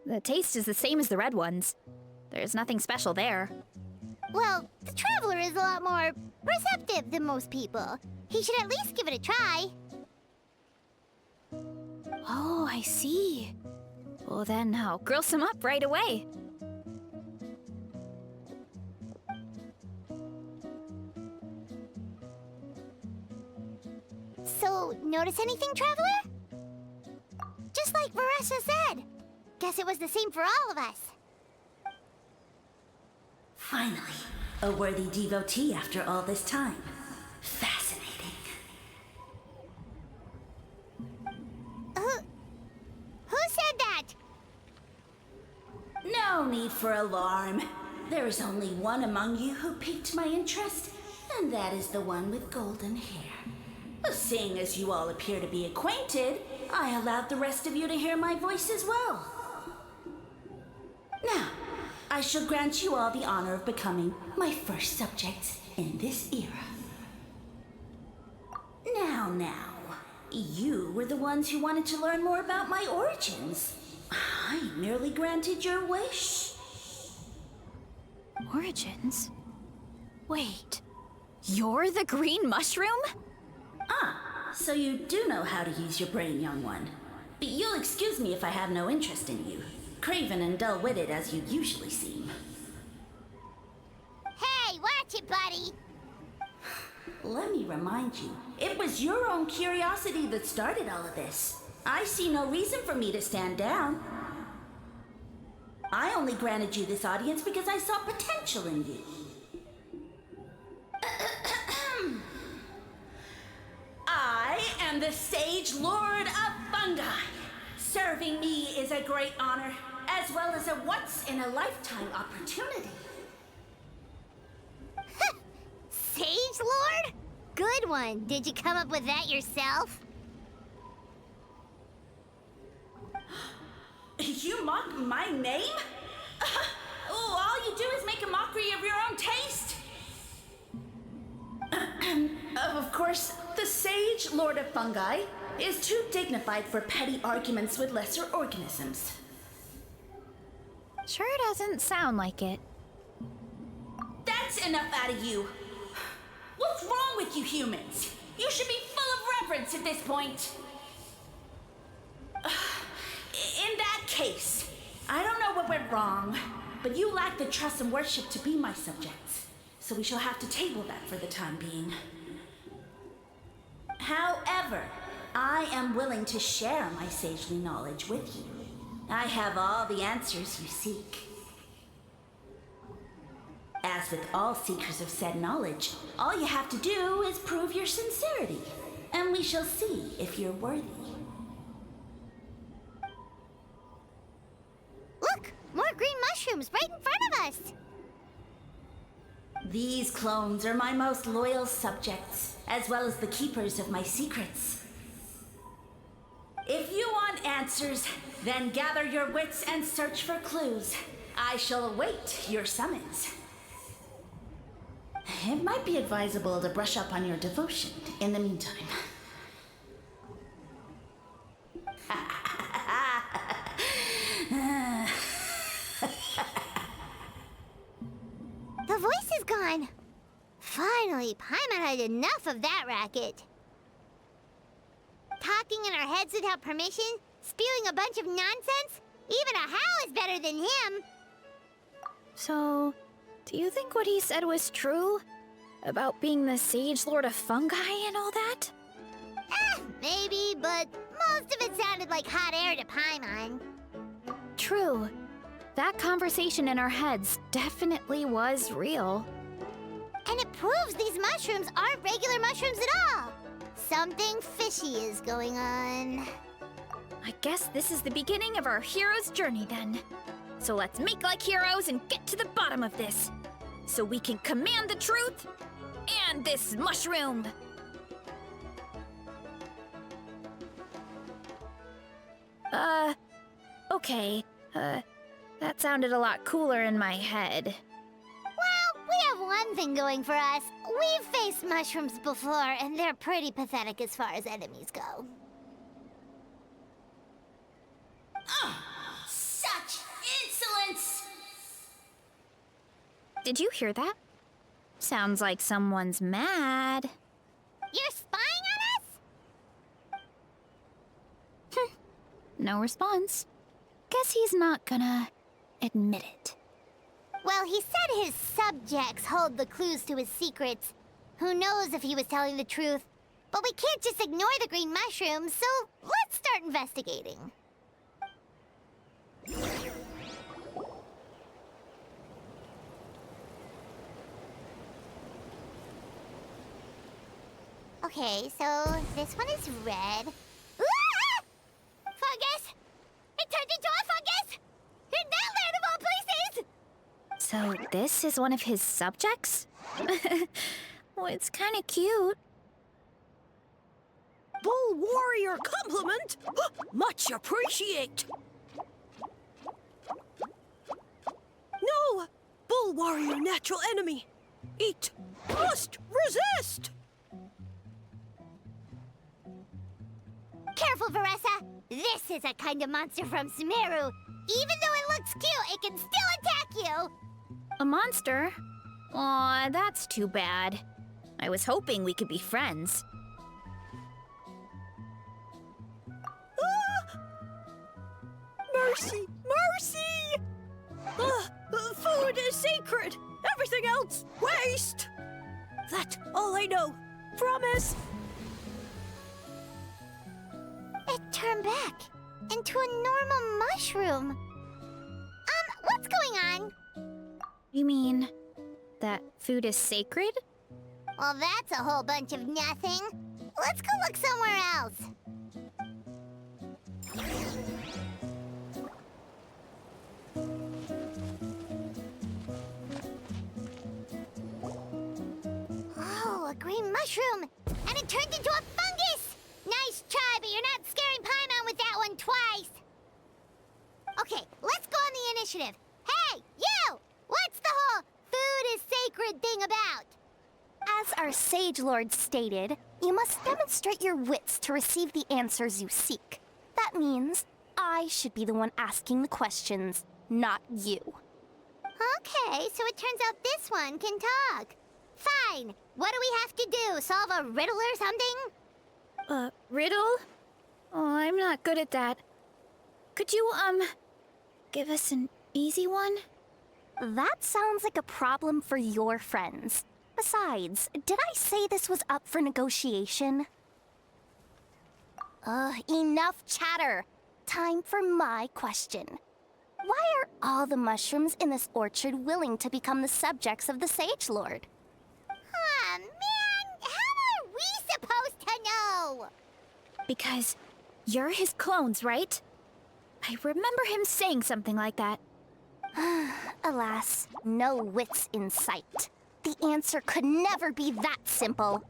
Speaker 1: The taste is the same as the red ones. There's nothing special there.
Speaker 2: Well, the traveler is a lot more receptive than most people. He should at least give it a try.
Speaker 1: Oh, I see. Well, then I'll grill some up right away.
Speaker 2: So, notice anything, traveler? Just like Varessa said. Guess it was the same for all of us.
Speaker 7: Finally, a worthy devotee after all this time. Fascinating.
Speaker 2: Who said that?
Speaker 7: No need for alarm. There is only one among you who piqued my interest, and that is the one with golden hair. Seeing as you all appear to be acquainted, I allowed the rest of you to hear my voice as well. Now, I shall grant you all the honor of becoming my first subjects in this era. Now, you were the ones who wanted to learn more about my origins. I merely granted your wish.
Speaker 1: Origins? Wait, you're the green mushroom?
Speaker 7: So you do know how to use your brain, young one. But you'll excuse me if I have no interest in you, craven and dull-witted as you usually seem.
Speaker 2: Hey, watch it, buddy!
Speaker 7: Let me remind you, it was your own curiosity that started all of this. I see no reason for me to stand down. I only granted you this audience because I saw potential in you. I am the Sage Lord of Fungi. Serving me is a great honor, as well as a once-in-a-lifetime opportunity.
Speaker 2: Sage Lord? Good one. Did you come up with that yourself?
Speaker 7: You mock my name? All you do is make a mockery of your own taste. Of course, the Sage Lord of Fungi is too dignified for petty arguments with lesser organisms.
Speaker 1: Sure doesn't sound like it.
Speaker 7: That's enough out of you. What's wrong with you humans? You should be full of reverence at this point. wrong, but you lack the trust and worship to be my subjects, so we shall have to table that for the time being. However, I am willing to share my sagely knowledge with you. I have all the answers you seek. As with all seekers of said knowledge, all you have to do is prove your sincerity, and we shall see if you're worthy.
Speaker 2: Look! More green mushrooms right in front of us!
Speaker 7: These clones are my most loyal subjects, as well as the keepers of my secrets. If you want answers, then gather your wits and search for clues. I shall await your summons. It might be advisable to brush up on your devotion in the meantime.
Speaker 2: The voice is gone. Finally, Paimon had enough of that racket. Talking in our heads without permission, spewing a bunch of nonsense, even a How is better than him.
Speaker 1: So, do you think what he said was true? About being the Sage Lord of Fungi and all that?
Speaker 2: Maybe, but most of it sounded like hot air to Paimon.
Speaker 1: True. That conversation in our heads definitely was real.
Speaker 2: And it proves these mushrooms aren't regular mushrooms at all. Something fishy is going on.
Speaker 1: I guess this is the beginning of our hero's journey then. So let's make like heroes and get to the bottom of this. So we can command the truth and this mushroom. Okay. That sounded a lot cooler in my head.
Speaker 2: Well, we have one thing going for us. We've faced mushrooms before, and they're pretty pathetic as far as enemies go.
Speaker 7: Such insolence!
Speaker 1: Did you hear that? Sounds like someone's mad.
Speaker 2: You're spying on us?
Speaker 1: No response. Guess he's not gonna admit it.
Speaker 2: Well, he said his subjects hold the clues to his secrets. Who knows if he was telling the truth? But we can't just ignore the green mushrooms, so let's start investigating. Okay, so this one is red. Ah! Fungus! It turned into a fungus! In that land of all places!
Speaker 1: So this is one of his subjects? Well, it's kind of cute.
Speaker 8: Bull warrior compliment! Much appreciate! No! Bull warrior natural enemy! Eat! Must resist!
Speaker 2: Careful, Veressa! This is a kind of monster from Sumeru. Even though it looks cute, it can still attack you!
Speaker 1: A monster? Aw, that's too bad. I was hoping we could be friends.
Speaker 8: Ah! Mercy! Mercy! Food is sacred! Everything else, waste! That's all I know. Promise!
Speaker 2: It turned back into a normal mushroom. What's going on?
Speaker 1: You mean that food is sacred?
Speaker 2: Well, that's a whole bunch of nothing. Let's go look somewhere else. Oh, a green mushroom! And it turned into a fungus! Nice try, but you're not scaring Paimon with that one twice! Okay, let's go on the initiative. Hey, you! What's the whole food is sacred thing about?
Speaker 3: As our Sage Lord stated, you must demonstrate your wits to receive the answers you seek. That means I should be the one asking the questions, not you.
Speaker 2: Okay, so it turns out this one can talk. Fine. What do we have to do? Solve a riddle or something?
Speaker 1: Riddle? Oh, I'm not good at that. Could you, give us an easy one?
Speaker 3: That sounds like a problem for your friends. Besides, did I say this was up for negotiation? Enough chatter. Time for my question. Why are all the mushrooms in this orchard willing to become the subjects of the Sage Lord?
Speaker 2: Aw, man! How are we supposed to know?
Speaker 1: Because you're his clones, right? I remember him saying something like that.
Speaker 3: Alas, no wits in sight. The answer could never be that simple.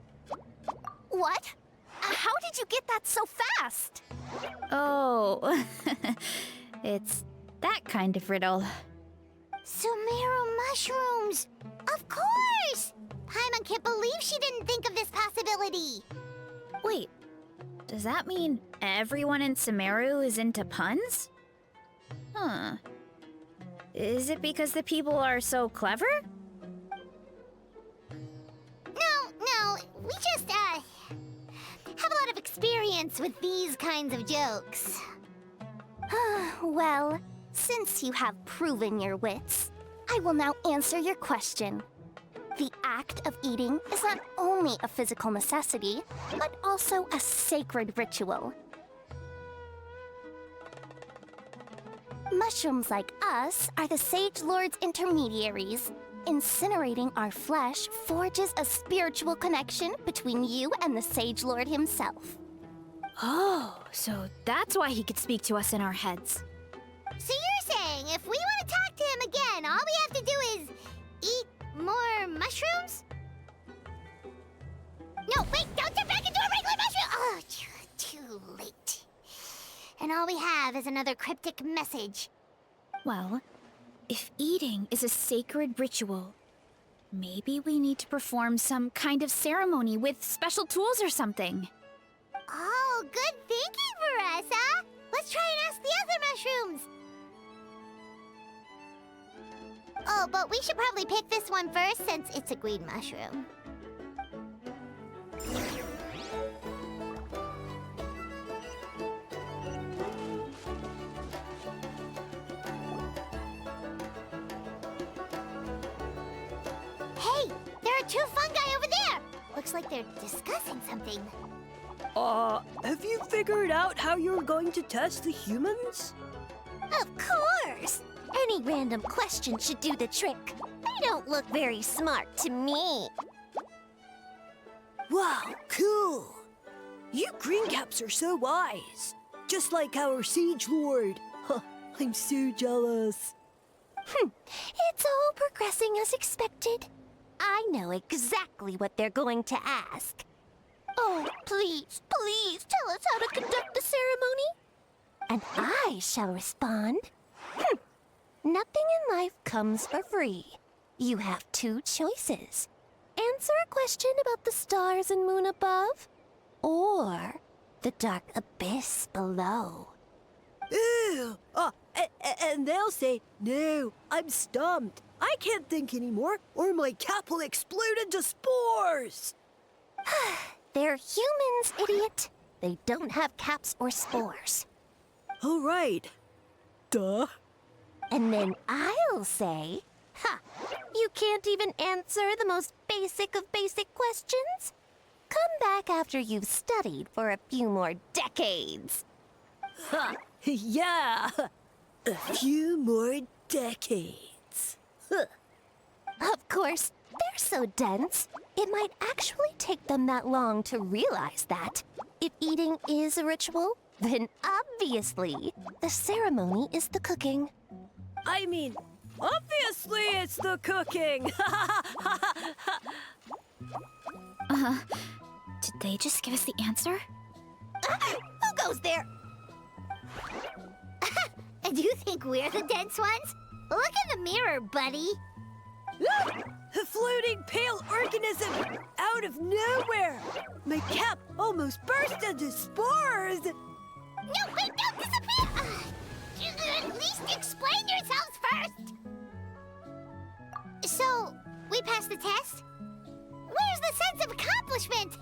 Speaker 3: What? How did you get that so fast?
Speaker 1: Oh, it's that kind of riddle.
Speaker 2: Sumeru mushrooms! Of course! Paimon can't believe she didn't think of this possibility.
Speaker 1: Wait, does that mean everyone in Sumeru is into puns? Huh. Is it because the people are so clever?
Speaker 2: No, we just, have a lot of experience with these kinds of jokes.
Speaker 3: Well, since you have proven your wits, I will now answer your question. The act of eating is not only a physical necessity, but also a sacred ritual. Mushrooms like us are the Sage Lord's intermediaries. Incinerating our flesh forges a spiritual connection between you and the Sage Lord himself.
Speaker 1: Oh, so that's why he could speak to us in our heads.
Speaker 2: So you're saying if we want to talk to him again, all we have to do is eat more mushrooms? No, wait, don't turn back into a regular mushroom! Oh, too late. And all we have is another cryptic message.
Speaker 1: Well, if eating is a sacred ritual, maybe we need to perform some kind of ceremony with special tools or something.
Speaker 2: Oh, good thinking, Veressa! Let's try and ask the other mushrooms! Oh, but we should probably pick this one first since it's a green mushroom. Hey, there are two fungi over there! Looks like they're discussing something.
Speaker 8: Have you figured out how you're going to test the humans?
Speaker 3: Of course! Any random question should do the trick. They don't look very smart to me.
Speaker 8: Wow, cool! You green caps are so wise. Just like our Sage Lord. Huh, I'm so jealous.
Speaker 3: It's all progressing as expected. I know exactly what they're going to ask. Oh, please, please tell us how to conduct the ceremony. And I shall respond. Nothing in life comes for free. You have two choices. Answer a question about the stars and moon above, or the dark abyss below.
Speaker 8: Ew! And they'll say, no, I'm stumped. I can't think anymore, or my cap will explode into spores.
Speaker 3: They're humans, idiot. They don't have caps or spores.
Speaker 8: All right. Duh.
Speaker 3: And then I'll say, you can't even answer the most basic of basic questions? Come back after you've studied for a few more decades.
Speaker 8: Ha! Yeah! A few more decades.
Speaker 3: Of course, they're so dense, it might actually take them that long to realize that. If eating is a ritual, then obviously the ceremony is the cooking.
Speaker 8: I mean, obviously it's the cooking!
Speaker 1: Did they just give us the answer?
Speaker 3: Who goes there?
Speaker 2: Do you think we're the dense ones? Look in the mirror, buddy.
Speaker 8: A floating pale organism out of nowhere! My cap almost burst into spores!
Speaker 2: No, wait, don't disappear! At least explain yourselves first! So, we passed the test? Where's the sense of accomplishment?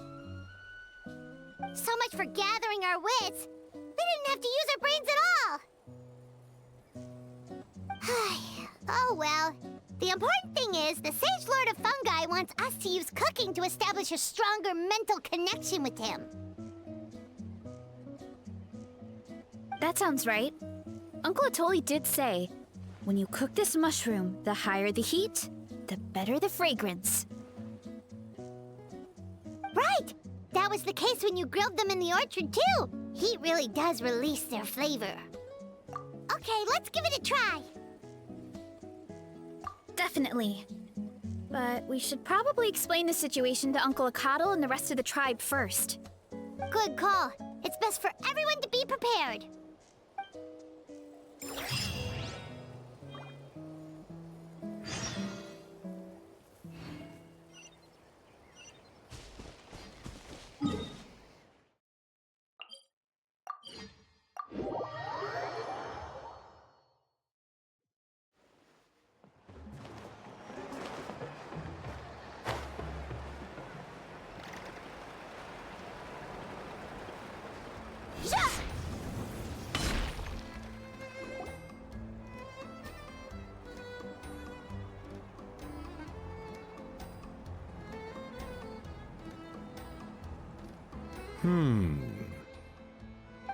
Speaker 2: So much for gathering our wits. They didn't have to use our brains at all. Oh well. The important thing is the Sage Lord of Fungi wants us to use cooking to establish a stronger mental connection with him.
Speaker 1: That sounds right. Uncle Atoli did say, when you cook this mushroom, the higher the heat, the better the fragrance.
Speaker 2: Right! That was the case when you grilled them in the orchard, too. Heat really does release their flavor. Okay, let's give it a try.
Speaker 1: Definitely. But we should probably explain the situation to Uncle Akatl and the rest of the tribe first.
Speaker 2: Good call. It's best for everyone to be prepared.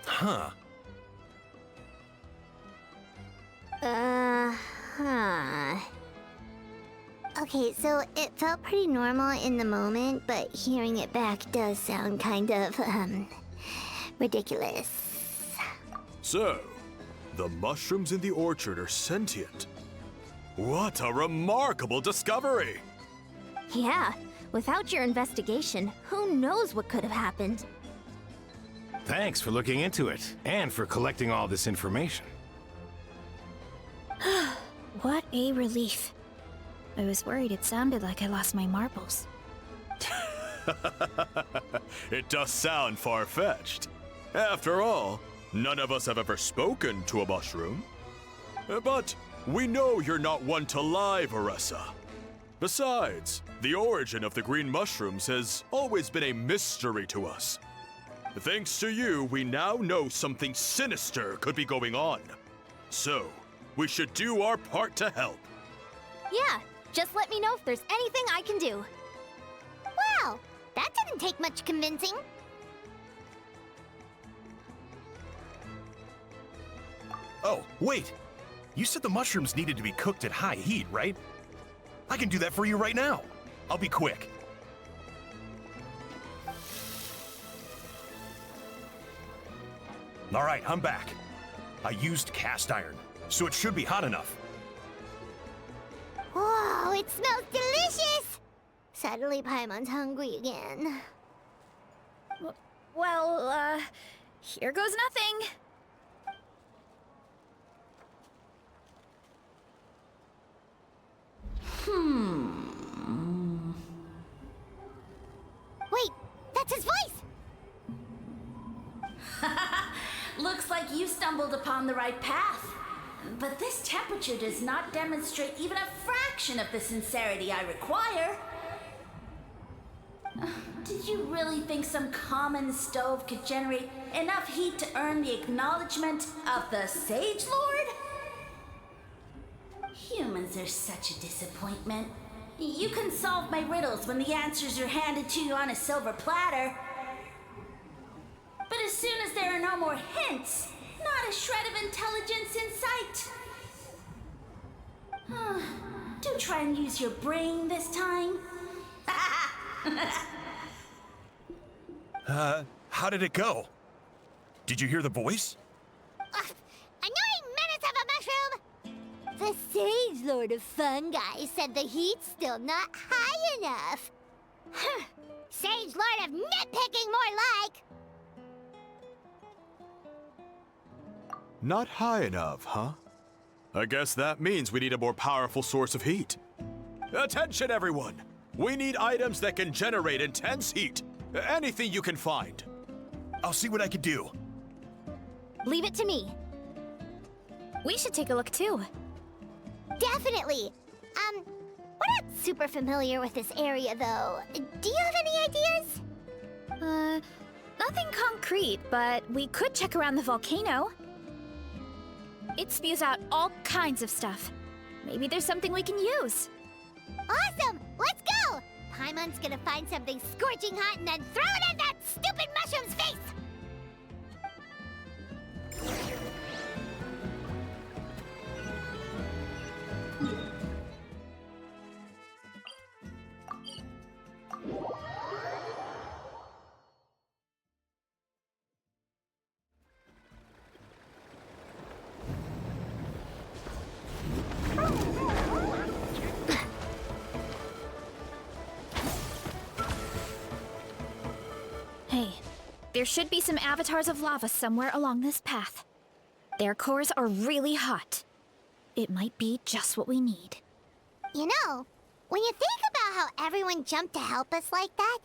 Speaker 5: Huh.
Speaker 3: Huh.
Speaker 2: Okay, so it felt pretty normal in the moment, but hearing it back does sound kind of, ridiculous.
Speaker 4: So, the mushrooms in the orchard are sentient. What a remarkable discovery!
Speaker 3: Yeah, without your investigation, who knows what could have happened?
Speaker 9: Thanks for looking into it, and for collecting all this information.
Speaker 1: What a relief. I was worried it sounded like I lost my marbles.
Speaker 4: It does sound far-fetched. After all, none of us have ever spoken to a mushroom. But we know you're not one to lie, Veressa. Besides, the origin of the green mushrooms has always been a mystery to us. Thanks to you, we now know something sinister could be going on. So, we should do our part to help.
Speaker 3: Yeah, just let me know if there's anything I can do.
Speaker 2: Wow, that didn't take much convincing.
Speaker 5: Oh, wait! You said the mushrooms needed to be cooked at high heat, right? I can do that for you right now. I'll be quick. All right, I'm back. I used cast iron, so it should be hot enough.
Speaker 2: Whoa, it smells delicious! Suddenly Paimon's hungry again.
Speaker 1: Well, here goes nothing.
Speaker 2: Wait, that's his voice!
Speaker 7: Looks like you stumbled upon the right path. But this temperature does not demonstrate even a fraction of the sincerity I require. Did you really think some common stove could generate enough heat to earn the acknowledgement of the Sage Lord? Humans are such a disappointment. You can solve my riddles when the answers are handed to you on a silver platter. But as soon as there are no more hints, not a shred of intelligence in sight. Do try and use your brain this time.
Speaker 5: How did it go? Did you hear the voice?
Speaker 2: Annoying menace of a mushroom! The Sage Lord of Fungi said the heat's still not high enough. Sage Lord of Nitpicking, more like!
Speaker 4: Not high enough, huh? I guess that means we need a more powerful source of heat. Attention, everyone! We need items that can generate intense heat. Anything you can find.
Speaker 5: I'll see what I can do.
Speaker 3: Leave it to me.
Speaker 1: We should take a look too.
Speaker 2: Definitely! We're not super familiar with this area, though. Do you have any ideas?
Speaker 1: Nothing concrete, but we could check around the volcano. It spews out all kinds of stuff. Maybe there's something we can use.
Speaker 2: Awesome! Let's go! Paimon's gonna find something scorching hot and then throw it in that stupid mushroom's face!
Speaker 1: Hey, there should be some avatars of lava somewhere along this path. Their cores are really hot. It might be just what we need.
Speaker 2: You know, when you think about how everyone jumped to help us like that,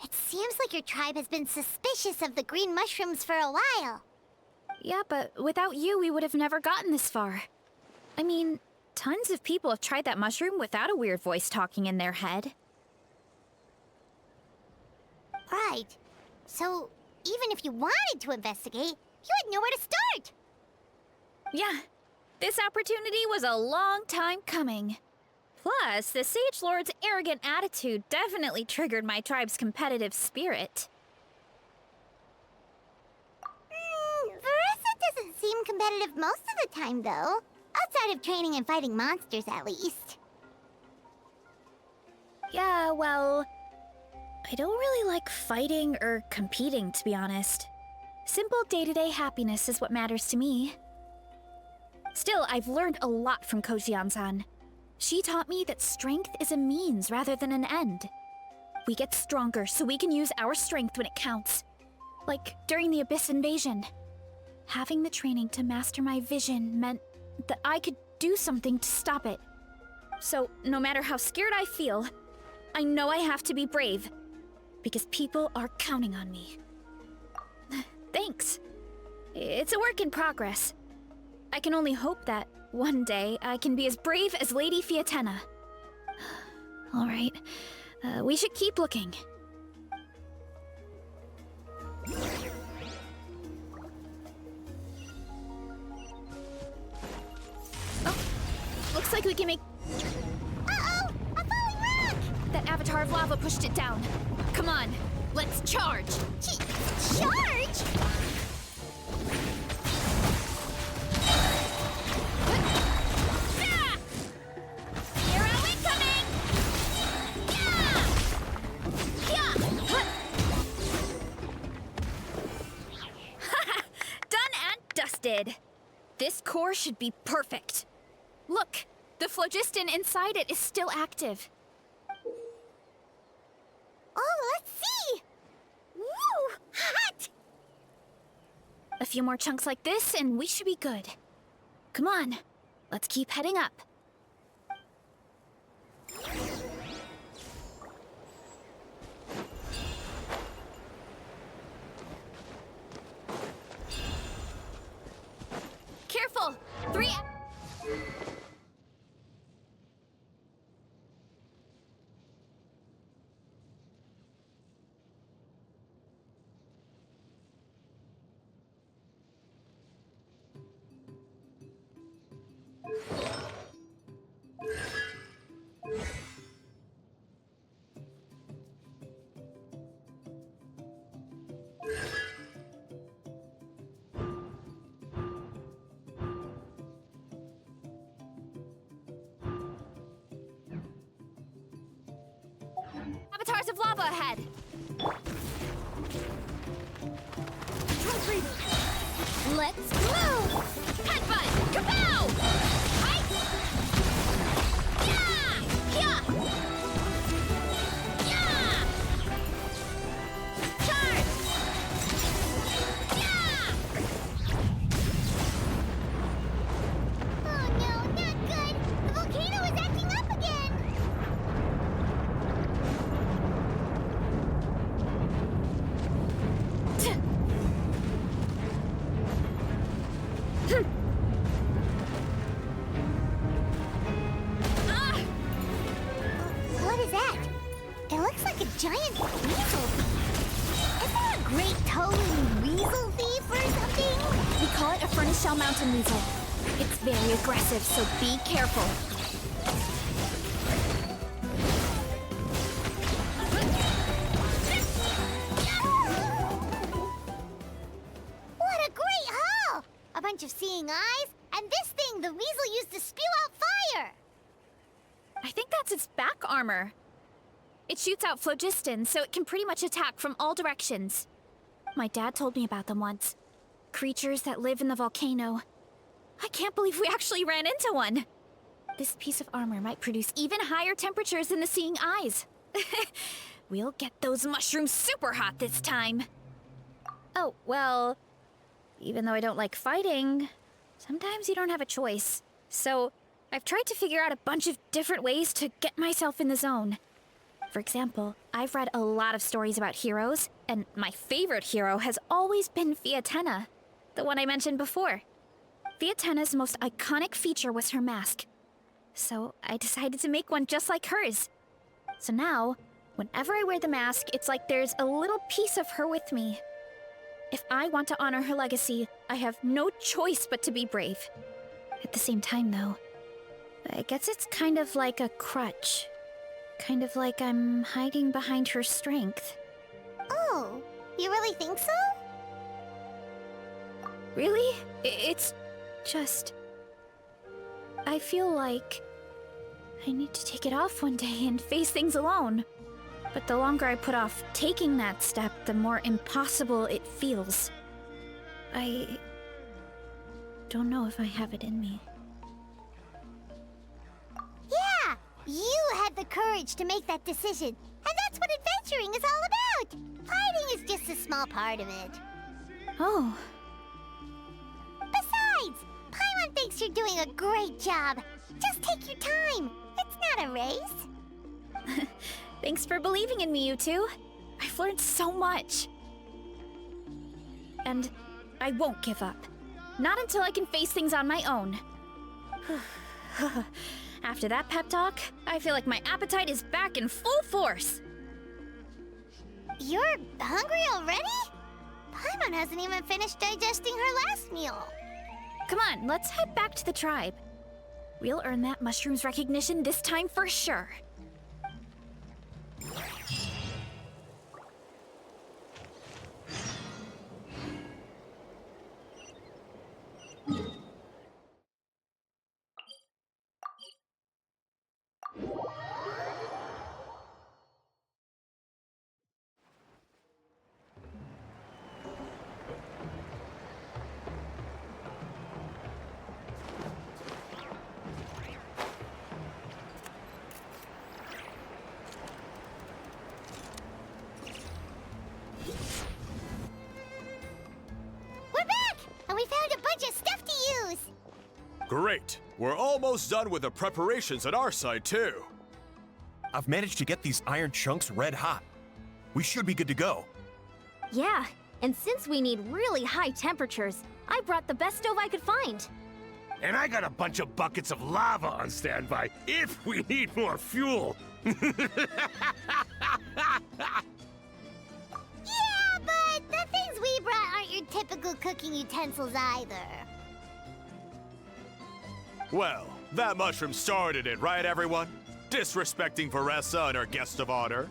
Speaker 2: it seems like your tribe has been suspicious of the green mushrooms for a while.
Speaker 1: Yeah, but without you, we would have never gotten this far. I mean, tons of people have tried that mushroom without a weird voice talking in their head.
Speaker 2: Right. So, even if you wanted to investigate, you had nowhere to start!
Speaker 1: Yeah, this opportunity was a long time coming. Plus, the Sage Lord's arrogant attitude definitely triggered my tribe's competitive spirit.
Speaker 2: Veressa doesn't seem competitive most of the time, though. Outside of training and fighting monsters, at least.
Speaker 1: Yeah, well, I don't really like fighting or competing, to be honest. Simple day-to-day happiness is what matters to me. Still, I've learned a lot from Kojian-san. She taught me that strength is a means rather than an end. We get stronger so we can use our strength when it counts. Like during the Abyss invasion. Having the training to master my vision meant that I could do something to stop it. So, no matter how scared I feel, I know I have to be brave. Because people are counting on me. Thanks. It's a work in progress. I can only hope that one day I can be as brave as Lady Fiatena. All right, we should keep looking. Oh, looks like we can make...
Speaker 2: Uh-oh! A falling rock!
Speaker 1: That avatar of lava pushed it down. Come on, let's charge!
Speaker 2: Charge?
Speaker 1: Hero incoming! Done and dusted. This core should be perfect. Look, the phlogiston inside it is still active.
Speaker 2: Oh, let's see! Woo! Hot!
Speaker 1: A few more chunks like this and we should be good. Come on, let's keep heading up. Careful! 3... Avatars of lava ahead!
Speaker 3: Let's go!
Speaker 1: Headbutt! Kapow! Right! Yeah! Yeah! Yeah! Charge! Yeah!
Speaker 2: Oh no, not good! The volcano is acting up again! What is that? It looks like a giant weasel thief. Is there a great toad weasel thief or something?
Speaker 1: We call it a furnace shell mountain weasel. It's very aggressive, so be careful.
Speaker 2: What a great haul! A bunch of seeing eyes, and this thing the weasel used to spew out fire!
Speaker 1: I think that's its back armor. It shoots out phlogiston, so it can pretty much attack from all directions. My dad told me about them once. Creatures that live in the volcano. I can't believe we actually ran into one. This piece of armor might produce even higher temperatures than the seeing eyes. We'll get those mushrooms super hot this time. Oh, well, even though I don't like fighting, sometimes you don't have a choice. So, I've tried to figure out a bunch of different ways to get myself in the zone. For example, I've read a lot of stories about heroes, and my favorite hero has always been Fiatenna, the one I mentioned before. Fiatenna's most iconic feature was her mask. So I decided to make one just like hers. So now, whenever I wear the mask, it's like there's a little piece of her with me. If I want to honor her legacy, I have no choice but to be brave. At the same time, though, I guess it's kind of like a crutch. Kind of like I'm hiding behind her strength.
Speaker 2: Oh, you really think so?
Speaker 1: Really? It's just... I feel like I need to take it off one day and face things alone. But the longer I put off taking that step, the more impossible it feels. I don't know if I have it in me.
Speaker 2: Yeah, you had the courage to make that decision. And that's what adventuring is all about. Fighting is just a small part of it.
Speaker 1: Oh,
Speaker 2: Besides, Paimon thinks you're doing a great job. Just take your time. It's not a race.
Speaker 1: thanks for believing in me, you two. I've learned so much. And I won't give up. Not until I can face things on my own. After that pep talk, I feel like my appetite is back in full force.
Speaker 2: You're hungry already? Paimon hasn't even finished digesting her last meal.
Speaker 1: Come on, let's head back to the tribe. We'll earn that mushroom's recognition this time for sure.
Speaker 2: We're back! And we found a bunch of stuff to use!
Speaker 4: Great. We're almost done with the preparations at our side, too.
Speaker 5: I've managed to get these iron chunks red hot. We should be good to go.
Speaker 3: Yeah, and since we need really high temperatures, I brought the best stove I could find.
Speaker 9: And I got a bunch of buckets of lava on standby if we need more fuel.
Speaker 2: Yeah, but the things we brought aren't your typical cooking utensils either.
Speaker 4: Well, that mushroom started it, right, everyone? Disrespecting Veressa and her guest of honor.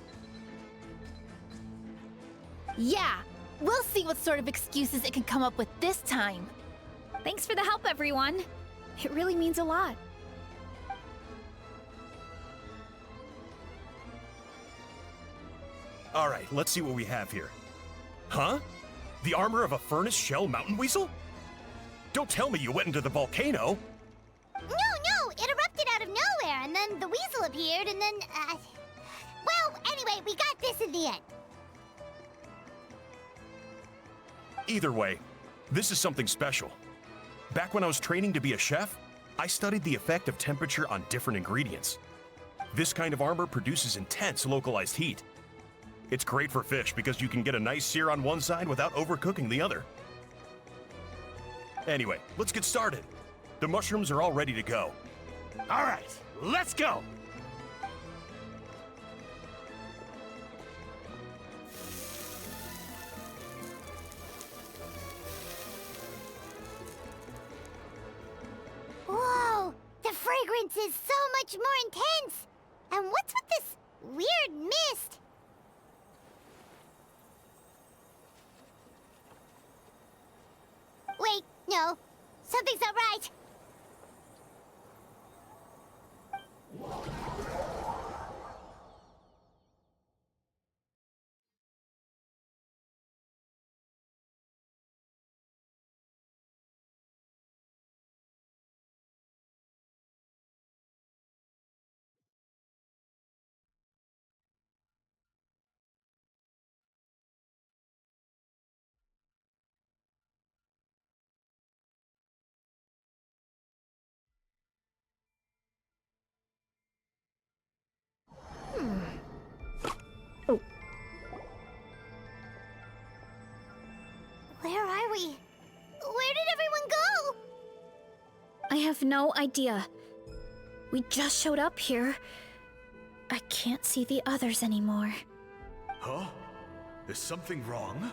Speaker 1: Yeah, we'll see what sort of excuses it can come up with this time. Thanks for the help, everyone. It really means a lot.
Speaker 5: All right, let's see what we have here. Huh? The armor of a furnace shell mountain weasel? Don't tell me you went into the volcano.
Speaker 2: No, it erupted out of nowhere, and then the weasel appeared, and then, well, anyway, we got this in the end.
Speaker 5: Either way, this is something special. Back when I was training to be a chef, I studied the effect of temperature on different ingredients. This kind of armor produces intense localized heat. It's great for fish because you can get a nice sear on one side without overcooking the other. Anyway, let's get started. The mushrooms are all ready to go.
Speaker 9: All right, let's go.
Speaker 2: fragrance is so much more intense. And what's with this weird mist? Wait, no. Something's not right. Where are we? Where did everyone go?
Speaker 1: I have no idea. We just showed up here. I can't see the others anymore.
Speaker 4: Huh? Is something wrong?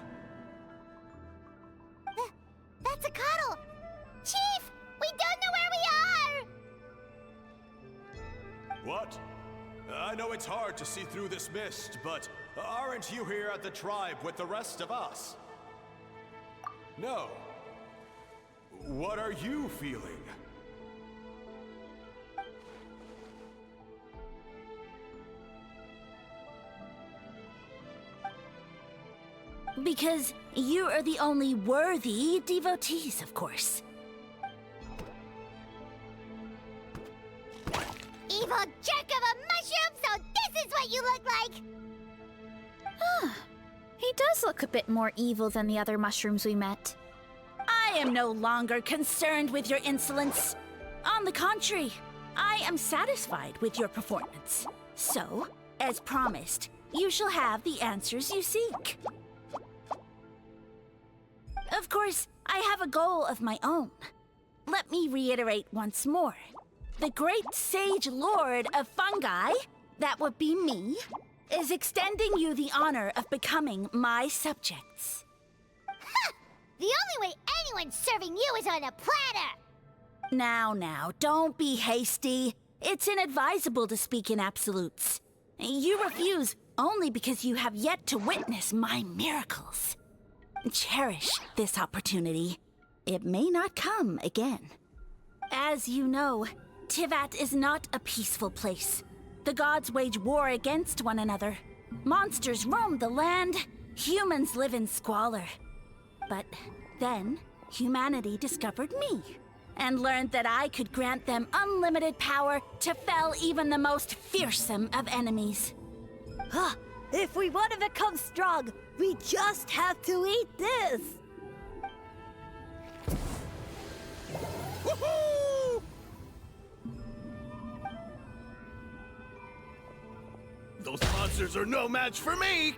Speaker 2: That's a cuddle! Chief! We don't know where we are!
Speaker 4: What? I know it's hard to see through this mist, but aren't you here at the tribe with the rest of us? No. What are you feeling?
Speaker 7: Because you are the only worthy devotees, of course.
Speaker 2: Evil jerk of a mushroom, so this is what you look like!
Speaker 1: He does look a bit more evil than the other mushrooms we met.
Speaker 7: I am no longer concerned with your insolence. On the contrary, I am satisfied with your performance. So, as promised, you shall have the answers you seek. Of course, I have a goal of my own. Let me reiterate once more. The great sage lord of fungi, that would be me, is extending you the honor of becoming my subjects.
Speaker 2: Ha! The only way anyone's serving you is on a platter!
Speaker 7: Now, don't be hasty. It's inadvisable to speak in absolutes. You refuse only because you have yet to witness my miracles. Cherish this opportunity. It may not come again. As you know, Tivat is not a peaceful place. The gods wage war against one another. Monsters roam the land. Humans live in squalor. But then, humanity discovered me and learned that I could grant them unlimited power to fell even the most fearsome of enemies.
Speaker 8: Huh. If we want to become strong, we just have to eat this!
Speaker 9: Woohoo! Those monsters are no match for me!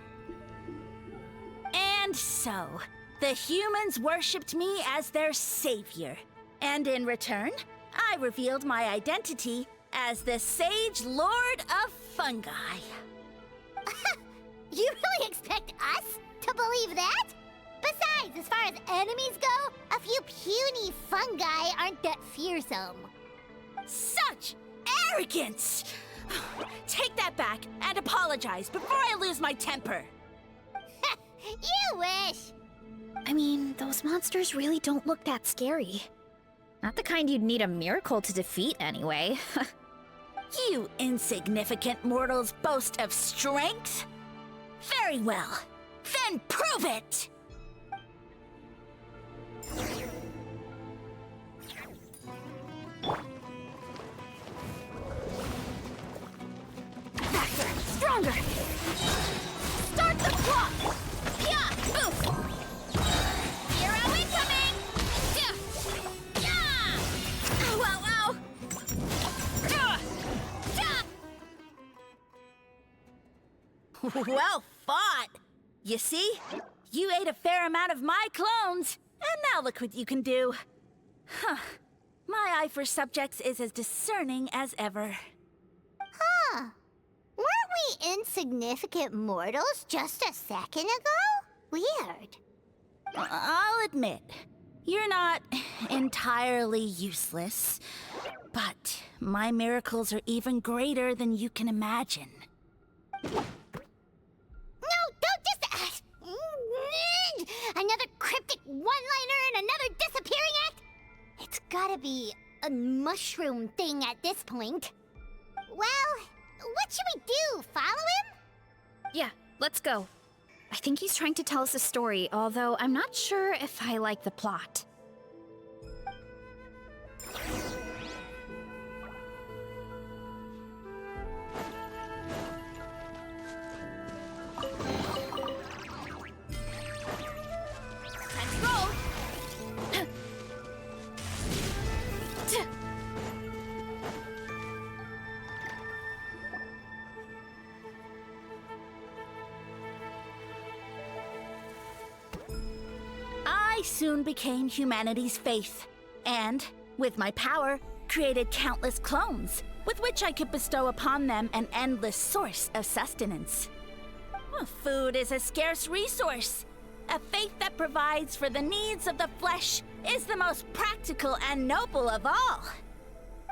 Speaker 7: And so, the humans worshipped me as their savior. And in return, I revealed my identity as the Sage Lord of Fungi.
Speaker 2: You really expect us to believe that? Besides, as far as enemies go, a few puny fungi aren't that fearsome.
Speaker 7: Such arrogance! Take that back and apologize before I lose my temper.
Speaker 2: You wish!
Speaker 1: I mean, those monsters really don't look that scary. Not the kind you'd need a miracle to defeat, anyway.
Speaker 7: You insignificant mortals boast of strength? Very well. Then prove it! Faster! Stronger! Start the clock! Yeah! Oof! Hero incoming! Yeah! Yeah! Ow, ow, ow! Well fought! You see? You ate a fair amount of my clones, and now look what you can do. Huh. My eye for subjects is as discerning as ever.
Speaker 2: Huh. Weren't we insignificant mortals just a second ago? Weird.
Speaker 7: I'll admit, you're not entirely useless. But my miracles are even greater than you can imagine.
Speaker 2: No, don't just... another cryptic one-liner and another disappearing act? It's gotta be a mushroom thing at this point. Well, what should we do? Follow him?
Speaker 1: Yeah, let's go. I think he's trying to tell us a story, although I'm not sure if I like the plot. Let's roll!
Speaker 7: I soon became humanity's faith, and, with my power, created countless clones, with which I could bestow upon them an endless source of sustenance. Well, food is a scarce resource. A faith that provides for the needs of the flesh is the most practical and noble of all.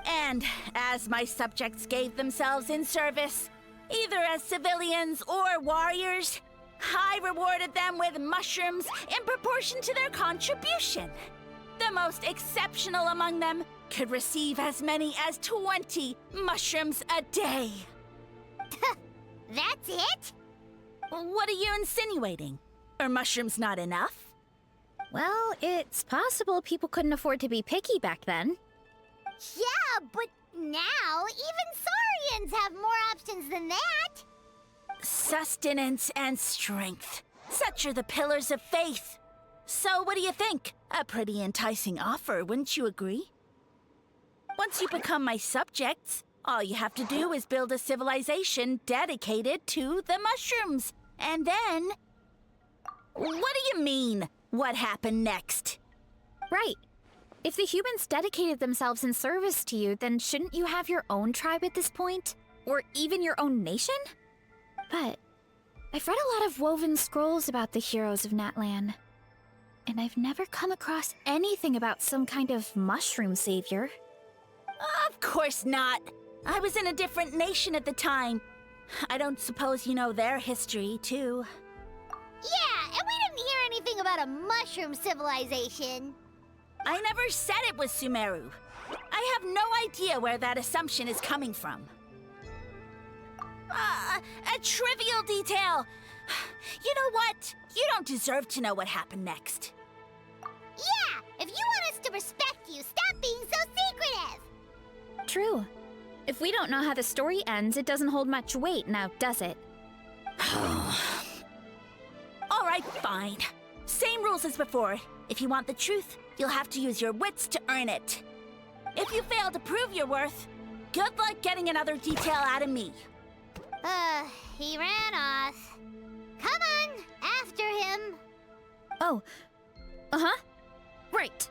Speaker 7: And as my subjects gave themselves in service, either as civilians or warriors, I rewarded them with mushrooms in proportion to their contribution. The most exceptional among them could receive as many as 20 mushrooms a day.
Speaker 2: That's it?
Speaker 7: What are you insinuating? Are mushrooms not enough?
Speaker 1: Well, it's possible people couldn't afford to be picky back then.
Speaker 2: Yeah, but now even Saurians have more options than that.
Speaker 7: Sustenance and strength. Such are the pillars of faith. So what do you think? A pretty enticing offer, wouldn't you agree? Once you become my subjects, all you have to do is build a civilization dedicated to the mushrooms. And then... What do you mean? What happened next?
Speaker 1: Right. If the humans dedicated themselves in service to you, then shouldn't you have your own tribe at this point? Or even your own nation? But I've read a lot of woven scrolls about the heroes of Natlan, and I've never come across anything about some kind of mushroom savior.
Speaker 7: Of course not. I was in a different nation at the time. I don't suppose you know their history, too.
Speaker 2: Yeah, and we didn't hear anything about a mushroom civilization.
Speaker 7: I never said it was Sumeru. I have no idea where that assumption is coming from. A trivial detail. You know what? You don't deserve to know what happened next.
Speaker 2: Yeah, if you want us to respect you, stop being so secretive.
Speaker 1: True. If we don't know how the story ends, it doesn't hold much weight now, does it?
Speaker 7: All right, fine. Same rules as before. If you want the truth, you'll have to use your wits to earn it. If you fail to prove your worth, good luck getting another detail out of me.
Speaker 2: He ran off. Come on, after him.
Speaker 1: Oh. Uh-huh. Right.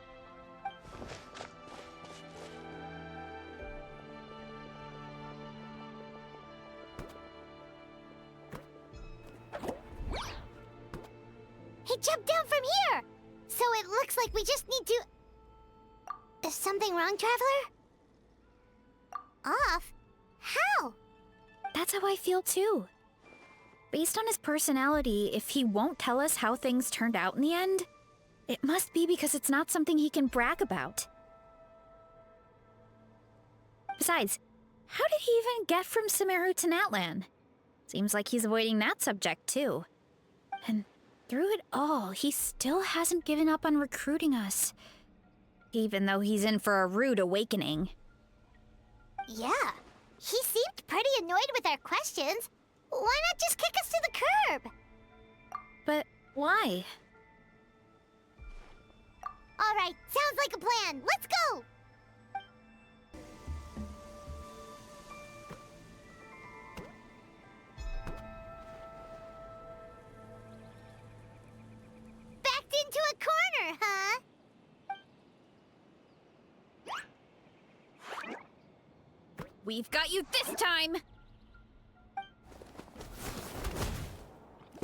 Speaker 2: He jumped down from here. So it looks like we just need to... Is something wrong, Traveler? Off? How?
Speaker 1: That's how I feel too. Based on his personality, if he won't tell us how things turned out in the end, it must be because it's not something he can brag about. Besides, how did he even get from Sumeru to Natlan? Seems like he's avoiding that subject too. And through it all, he still hasn't given up on recruiting us. Even though he's in for a rude awakening.
Speaker 2: Yeah, he seemed pretty annoyed with our questions. Why not just kick us to the curb?
Speaker 1: But why?
Speaker 2: All right, sounds like a plan. Let's go! Backed into a corner, huh?
Speaker 1: We've got you this time!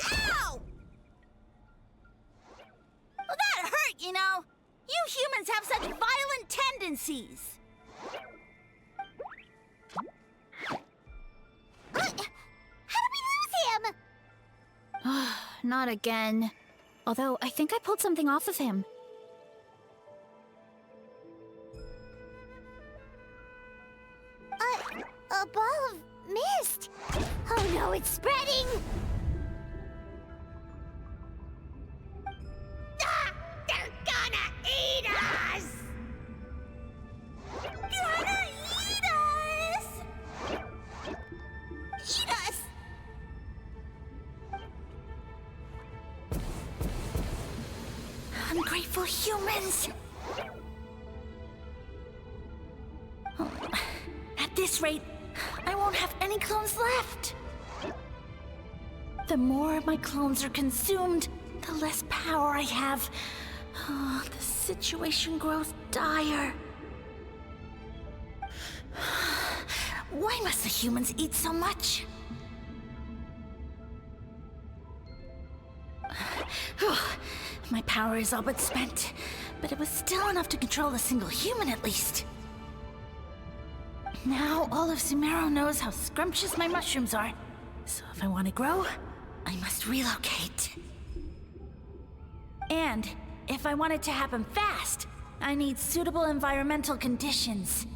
Speaker 7: Ow! Well, that hurt, you know. You humans have such violent tendencies.
Speaker 1: not again. Although, I think I pulled something off of him.
Speaker 2: A ball of mist! Oh no, it's spreading! Ah! They're gonna eat us! Gonna eat us! Eat us!
Speaker 7: Ungrateful humans! Oh, at this rate, I won't have any clones left. The more my clones are consumed, the less power I have. Oh, the situation grows dire. Why must the humans eat so much? My power is all but spent, but it was still enough to control a single human at least. Now all of Sumeru knows how scrumptious my mushrooms are, so if I want to grow, I must relocate. And if I want it to happen fast, I need suitable environmental conditions.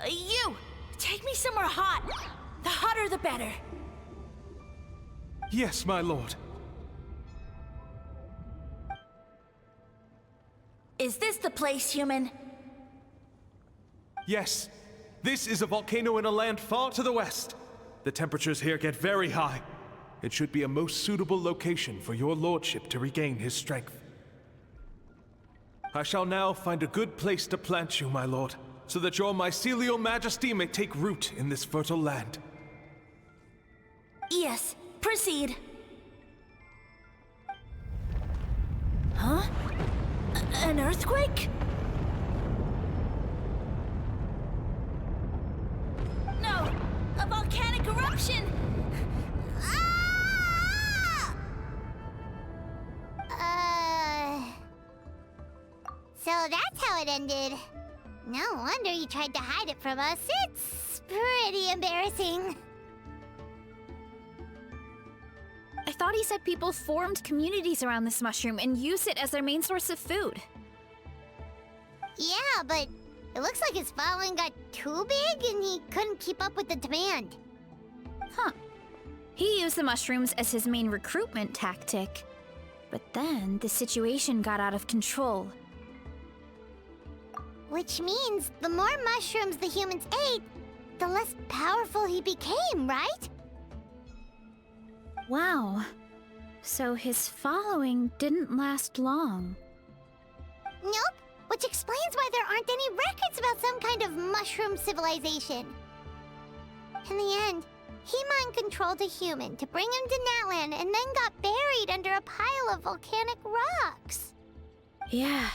Speaker 7: You! Take me somewhere hot! The hotter the better!
Speaker 6: Yes, my lord.
Speaker 7: Is this the place, human?
Speaker 6: Yes. This is a volcano in a land far to the west. The temperatures here get very high. It should be a most suitable location for your lordship to regain his strength. I shall now find a good place to plant you, my lord, so that your mycelial majesty may take root in this fertile land.
Speaker 7: Yes, proceed. Huh? An earthquake? No! A volcanic eruption!
Speaker 2: Ah! So that's how it ended. No wonder you tried to hide it from us. It's pretty embarrassing.
Speaker 1: I thought he said people formed communities around this mushroom and used it as their main source of food.
Speaker 2: Yeah, but it looks like his following got too big and he couldn't keep up with the demand.
Speaker 1: Huh. He used the mushrooms as his main recruitment tactic. But then the situation got out of control.
Speaker 2: Which means the more mushrooms the humans ate, the less powerful he became, right?
Speaker 1: Wow. So his following didn't last long.
Speaker 2: Nope, which explains why there aren't any records about some kind of mushroom civilization. In the end, he mind-controlled a human to bring him to Natlan and then got buried under a pile of volcanic rocks.
Speaker 1: Yeah,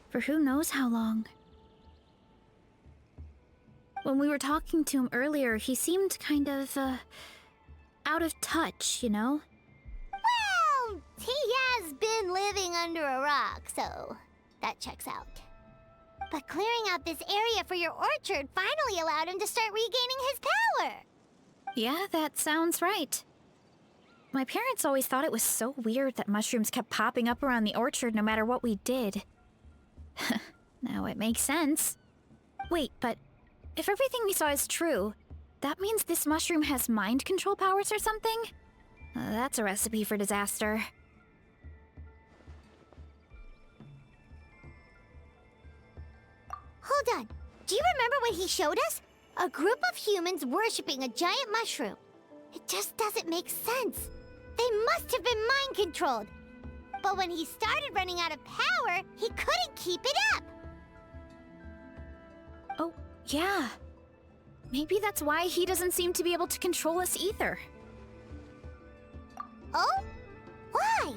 Speaker 1: for who knows how long. When we were talking to him earlier, he seemed kind of, out of touch, you know?
Speaker 2: Well, he has been living under a rock, so that checks out. But clearing out this area for your orchard finally allowed him to start regaining his power.
Speaker 1: Yeah, that sounds right. My parents always thought it was so weird that mushrooms kept popping up around the orchard no matter what we did. Now it makes sense. Wait, but if everything we saw is true, that means this mushroom has mind control powers or something? That's a recipe for disaster.
Speaker 2: Hold on. Do you remember what he showed us? A group of humans worshipping a giant mushroom. It just doesn't make sense. They must have been mind-controlled. But when he started running out of power, he couldn't keep it up.
Speaker 1: Oh, yeah. Maybe that's why he doesn't seem to be able to control us either.
Speaker 2: Oh? Why?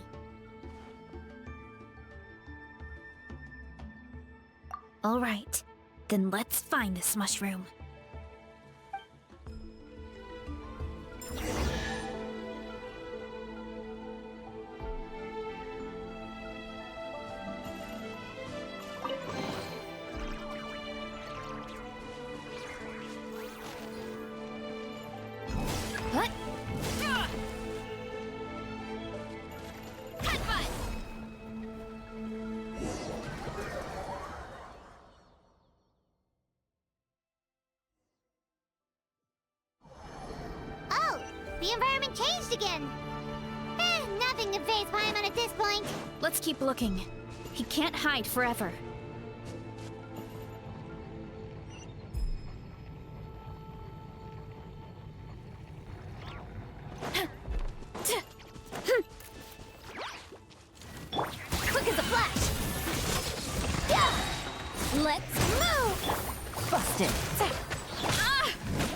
Speaker 1: All right, then let's find this mushroom. What?
Speaker 2: The environment changed again. Nothing to face Paimon at this point.
Speaker 1: Let's keep looking. He can't hide forever.
Speaker 3: Quick as a flash! Yeah! Let's move! Busted!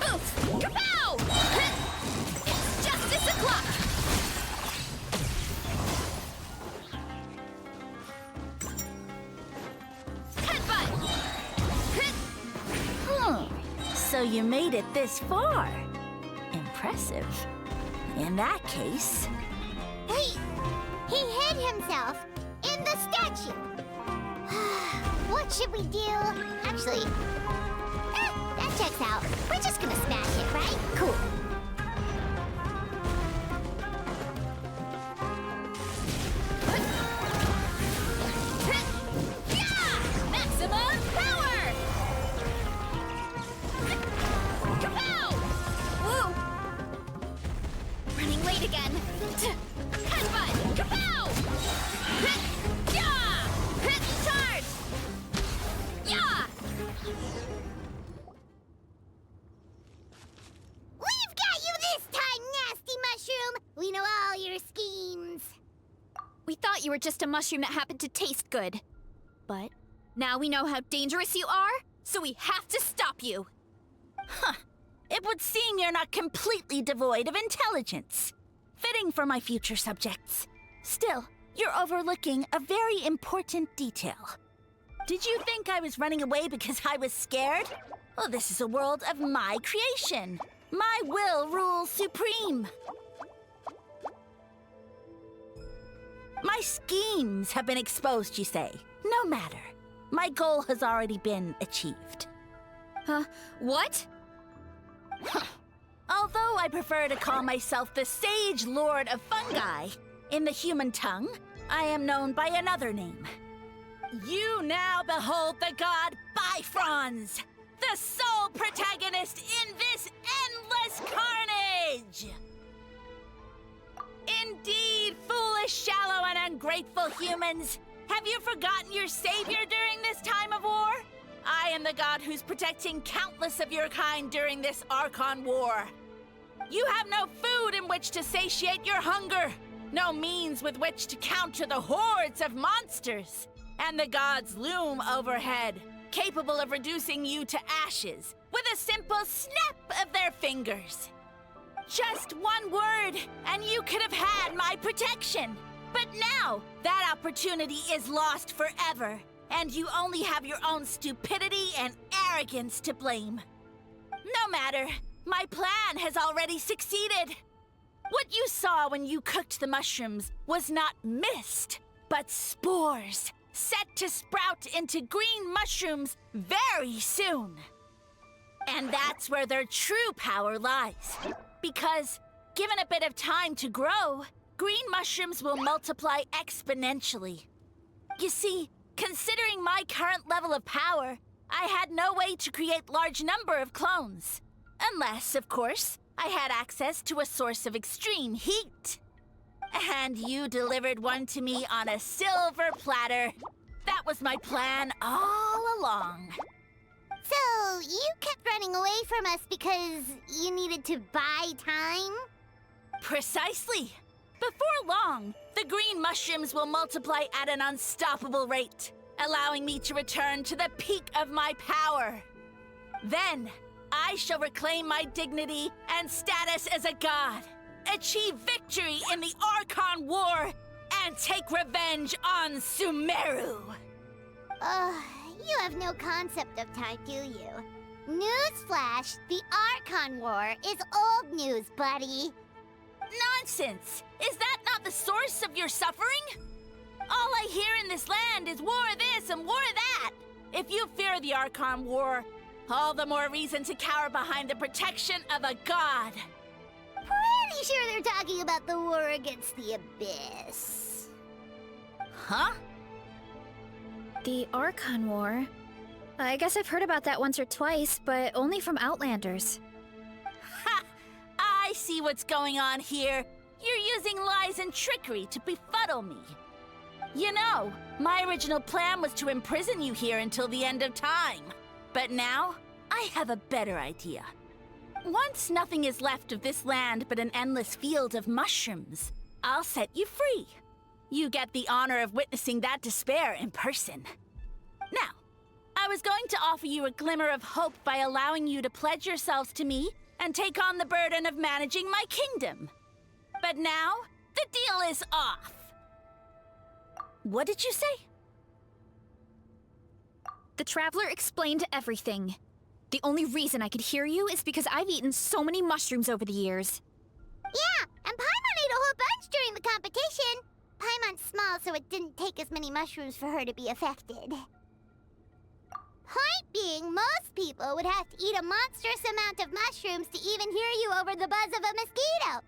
Speaker 1: Oof! Kapow! It's justice o'clock!
Speaker 7: So you made it this far. Impressive. In that case...
Speaker 2: He hid himself in the statue. What should we do? Actually, that checks out. We're just gonna smash it, right?
Speaker 3: Cool.
Speaker 1: Maximum power! Kapow! Woo! Running late again. Headbutt! Kapow! Yeah! Charge! Yeah!
Speaker 2: We've got you this time, nasty mushroom! We know all your schemes.
Speaker 1: We thought you were just a mushroom that happened to taste good. But now we know how dangerous you are, so we have to stop you.
Speaker 7: It would seem you're not completely devoid of intelligence. Fitting for my future subjects. Still, you're overlooking a very important detail. Did you think I was running away because I was scared? Well, this is a world of my creation. My will rules supreme. My schemes have been exposed, you say. No matter. My goal has already been achieved.
Speaker 1: What?
Speaker 7: Although I prefer to call myself the Sage Lord of Fungi, in the human tongue, I am known by another name. You now behold the god Bifrons, the sole protagonist in this endless carnage! Indeed, foolish, shallow, and ungrateful humans! Have you forgotten your savior during this time of war? I am the god who's protecting countless of your kind during this Archon War. You have no food in which to satiate your hunger, no means with which to counter the hordes of monsters, and the gods loom overhead, capable of reducing you to ashes with a simple snap of their fingers. Just one word, and you could have had my protection. But now, that opportunity is lost forever, and you only have your own stupidity and arrogance to blame. No matter, my plan has already succeeded. What you saw when you cooked the mushrooms was not mist, but spores, set to sprout into green mushrooms very soon. And that's where their true power lies. Because, given a bit of time to grow, green mushrooms will multiply exponentially. You see, considering my current level of power, I had no way to create large number of clones. Unless, of course, I had access to a source of extreme heat. And you delivered one to me on a silver platter. That was my plan all along.
Speaker 2: So, you kept running away from us because you needed to buy time?
Speaker 7: Precisely. Before long, the green mushrooms will multiply at an unstoppable rate, allowing me to return to the peak of my power. Then, I shall reclaim my dignity and status as a god, achieve victory in the Archon War, and take revenge on Sumeru.
Speaker 2: You have no concept of time, do you? Newsflash, the Archon War is old news, buddy.
Speaker 7: Nonsense! Is that not the source of your suffering? All I hear in this land is war this and war that. If you fear the Archon War, all the more reason to cower behind the protection of a god.
Speaker 2: Pretty sure they're talking about the war against the Abyss.
Speaker 7: Huh?
Speaker 1: The Archon War? I guess I've heard about that once or twice, but only from Outlanders.
Speaker 7: Ha! I see see what's going on here. You're using lies and trickery to befuddle me. You know, my original plan was to imprison you here until the end of time. But now, I have a better idea. Once nothing is left of this land but an endless field of mushrooms, I'll set you free. You get the honor of witnessing that despair in person. Now, I was going to offer you a glimmer of hope by allowing you to pledge yourselves to me and take on the burden of managing my kingdom. But now, the deal is off. What did you say?
Speaker 1: The Traveler explained everything. The only reason I could hear you is because I've eaten so many mushrooms over the years.
Speaker 2: Yeah, and Paimon ate a whole bunch during the competition. Paimon's small, so it didn't take as many mushrooms for her to be affected. Point being, most people would have to eat a monstrous amount of mushrooms to even hear you over the buzz of a mosquito.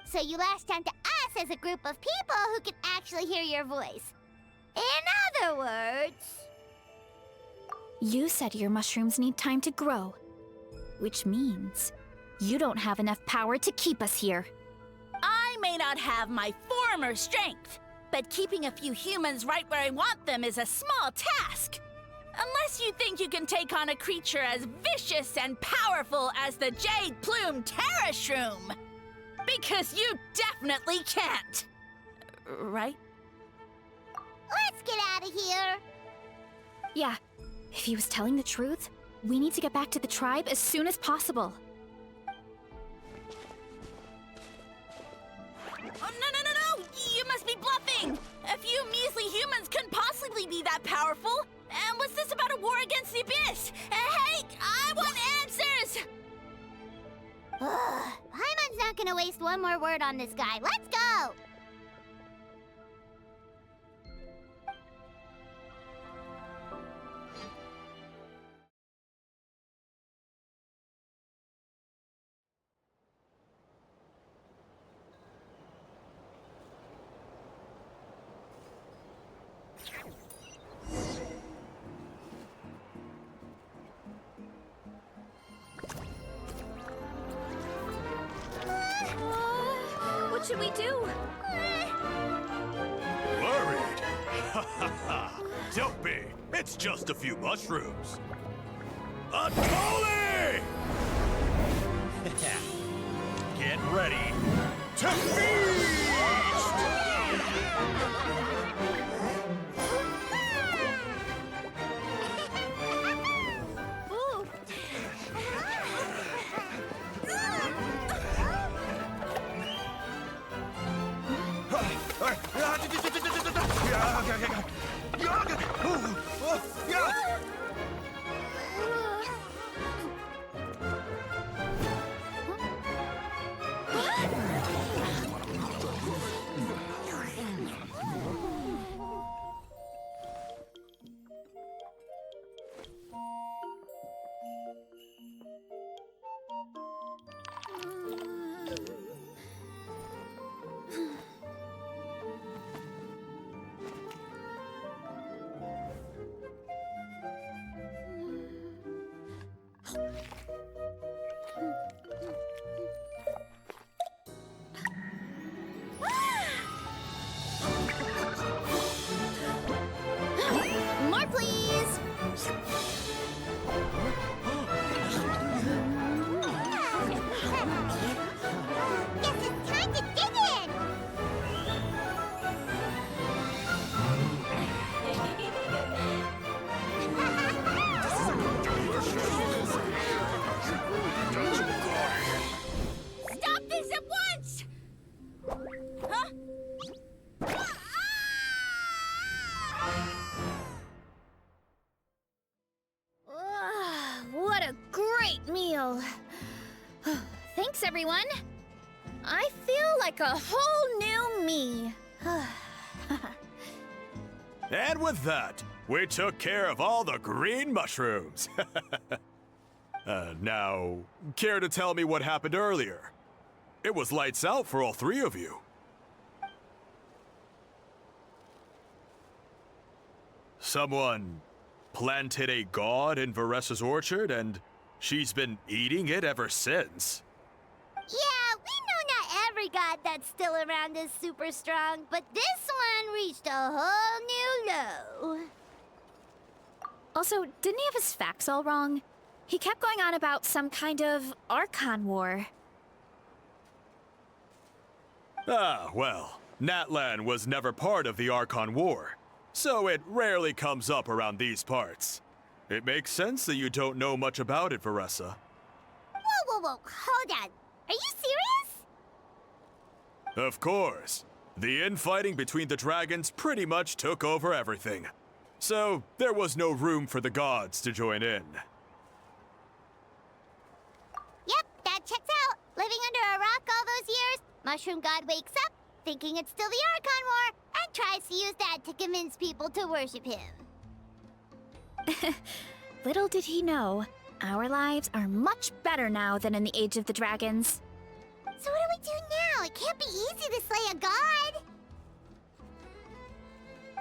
Speaker 2: So you latched onto us as a group of people who can actually hear your voice. In other words...
Speaker 1: You said your mushrooms need time to grow, which means you don't have enough power to keep us here.
Speaker 7: I may not have my former strength, but keeping a few humans right where I want them is a small task. Unless you think you can take on a creature as vicious and powerful as the Jade Plume Terrashroom. Because you definitely can't. Right?
Speaker 2: Let's get out of here!
Speaker 1: Yeah, if he was telling the truth, we need to get back to the tribe as soon as possible.
Speaker 7: Oh, no! You must be bluffing! A few measly humans couldn't possibly be that powerful! And what's this about a war against the Abyss? Hey, I want answers!
Speaker 2: Paimon's not gonna waste one more word on this guy. Let's go!
Speaker 1: What should we do?
Speaker 4: Worried? Ha ha ha! Don't be! It's just a few mushrooms. Unholy! Get ready to feast!
Speaker 1: More, please!
Speaker 2: Guess it's time to dig in!
Speaker 7: Stop this at once! Huh?
Speaker 1: What a great meal! Thanks, everyone! I feel like a whole new me.
Speaker 4: And with that, we took care of all the green mushrooms. Now, care to tell me what happened earlier? It was lights out for all three of you. Someone planted a god in Varessa's orchard, and she's been eating it ever since.
Speaker 2: Yeah, we god that's still around is super strong, but this one reached a whole new low.
Speaker 1: Also, didn't he have his facts all wrong? He kept going on about some kind of Archon War.
Speaker 4: Ah, well, Natlan was never part of the Archon War, so it rarely comes up around these parts. It makes sense that you don't know much about it, Veressa.
Speaker 2: Whoa, hold on. Are you serious?
Speaker 4: Of course. The infighting between the dragons pretty much took over everything. So, there was no room for the gods to join in.
Speaker 2: Yep, that checks out. Living under a rock all those years, Mushroom God wakes up, thinking it's still the Archon War, and tries to use that to convince people to worship him.
Speaker 1: Little did he know, our lives are much better now than in the Age of the Dragons.
Speaker 2: So what do we do now? It can't be easy to slay a god.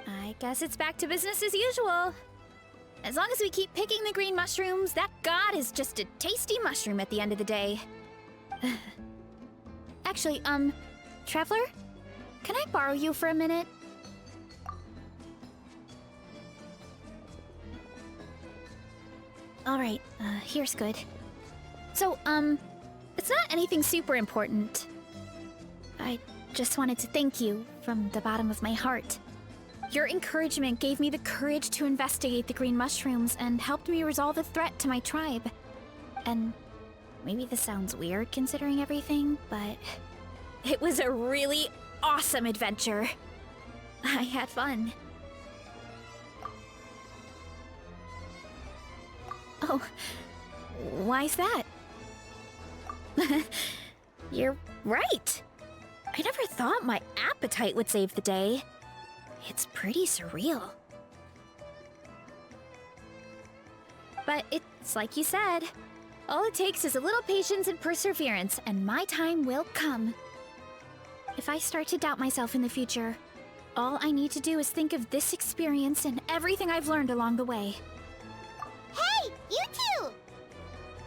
Speaker 1: I guess it's back to business as usual. As long as we keep picking the green mushrooms, that god is just a tasty mushroom at the end of the day. Actually, Traveler? Can I borrow you for a minute? Alright, here's good. So, it's not anything super important. I just wanted to thank you from the bottom of my heart. Your encouragement gave me the courage to investigate the green mushrooms and helped me resolve a threat to my tribe. And maybe this sounds weird considering everything, but it was a really awesome adventure. I had fun. Oh, why's that? You're right. I never thought my appetite would save the day. It's pretty surreal. But it's like you said. All it takes is a little patience and perseverance, and my time will come. If I start to doubt myself in the future, all I need to do is think of this experience and everything I've learned along the way.
Speaker 2: Hey, you two!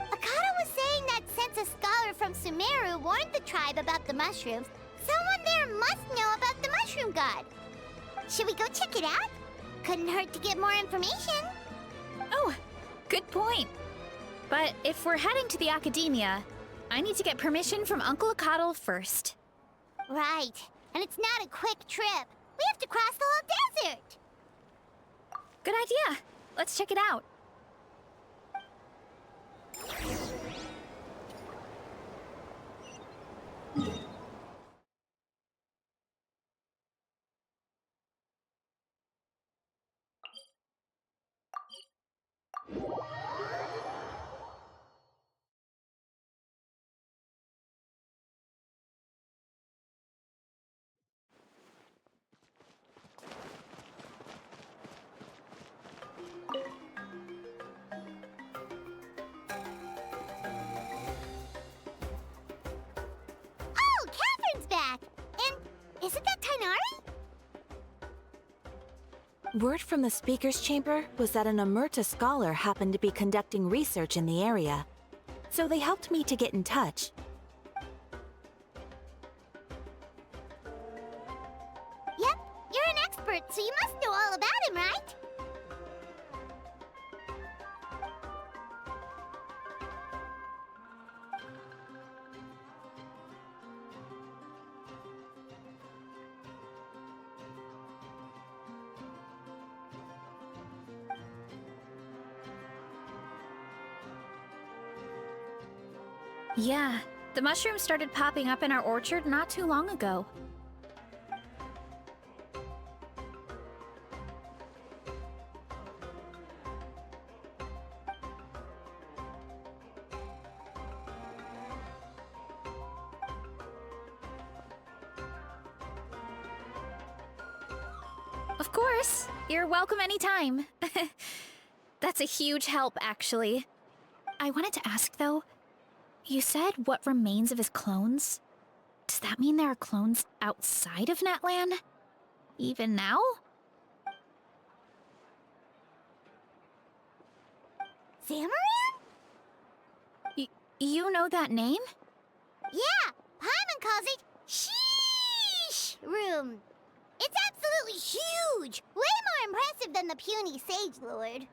Speaker 2: Akata was saying that since a scholar from Sumeru warned the tribe about the mushrooms, someone there must know about the mushroom god. Should we go check it out? Couldn't hurt to get more information.
Speaker 1: Oh, good point. But if we're heading to the academia, I need to get permission from Uncle Akatl first.
Speaker 2: Right, and it's not a quick trip. We have to cross the whole desert.
Speaker 1: Good idea. Let's check it out.
Speaker 2: Oh, Catherine's back! And isn't that Tainari?
Speaker 10: Word from the speaker's chamber was that an Omerta scholar happened to be conducting research in the area. So they helped me to get in touch.
Speaker 2: Yep, you're an expert, so you must know all about him, right?
Speaker 1: Yeah, the mushrooms started popping up in our orchard not too long ago. Of course, you're welcome anytime. That's a huge help, actually. I wanted to ask, though, you said what remains of his clones? Does that mean there are clones outside of Natlan? Even now?
Speaker 2: Zamaran?
Speaker 1: You know that name?
Speaker 2: Yeah, Paimon calls it Sheesh! Room. It's absolutely huge! Way more impressive than the puny Sage Lord.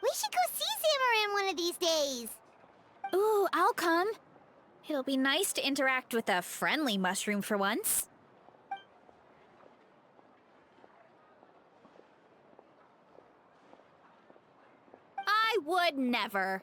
Speaker 2: We should go see Zamaran one of these days.
Speaker 1: Ooh, I'll come. It'll be nice to interact with a friendly mushroom for once. I would never.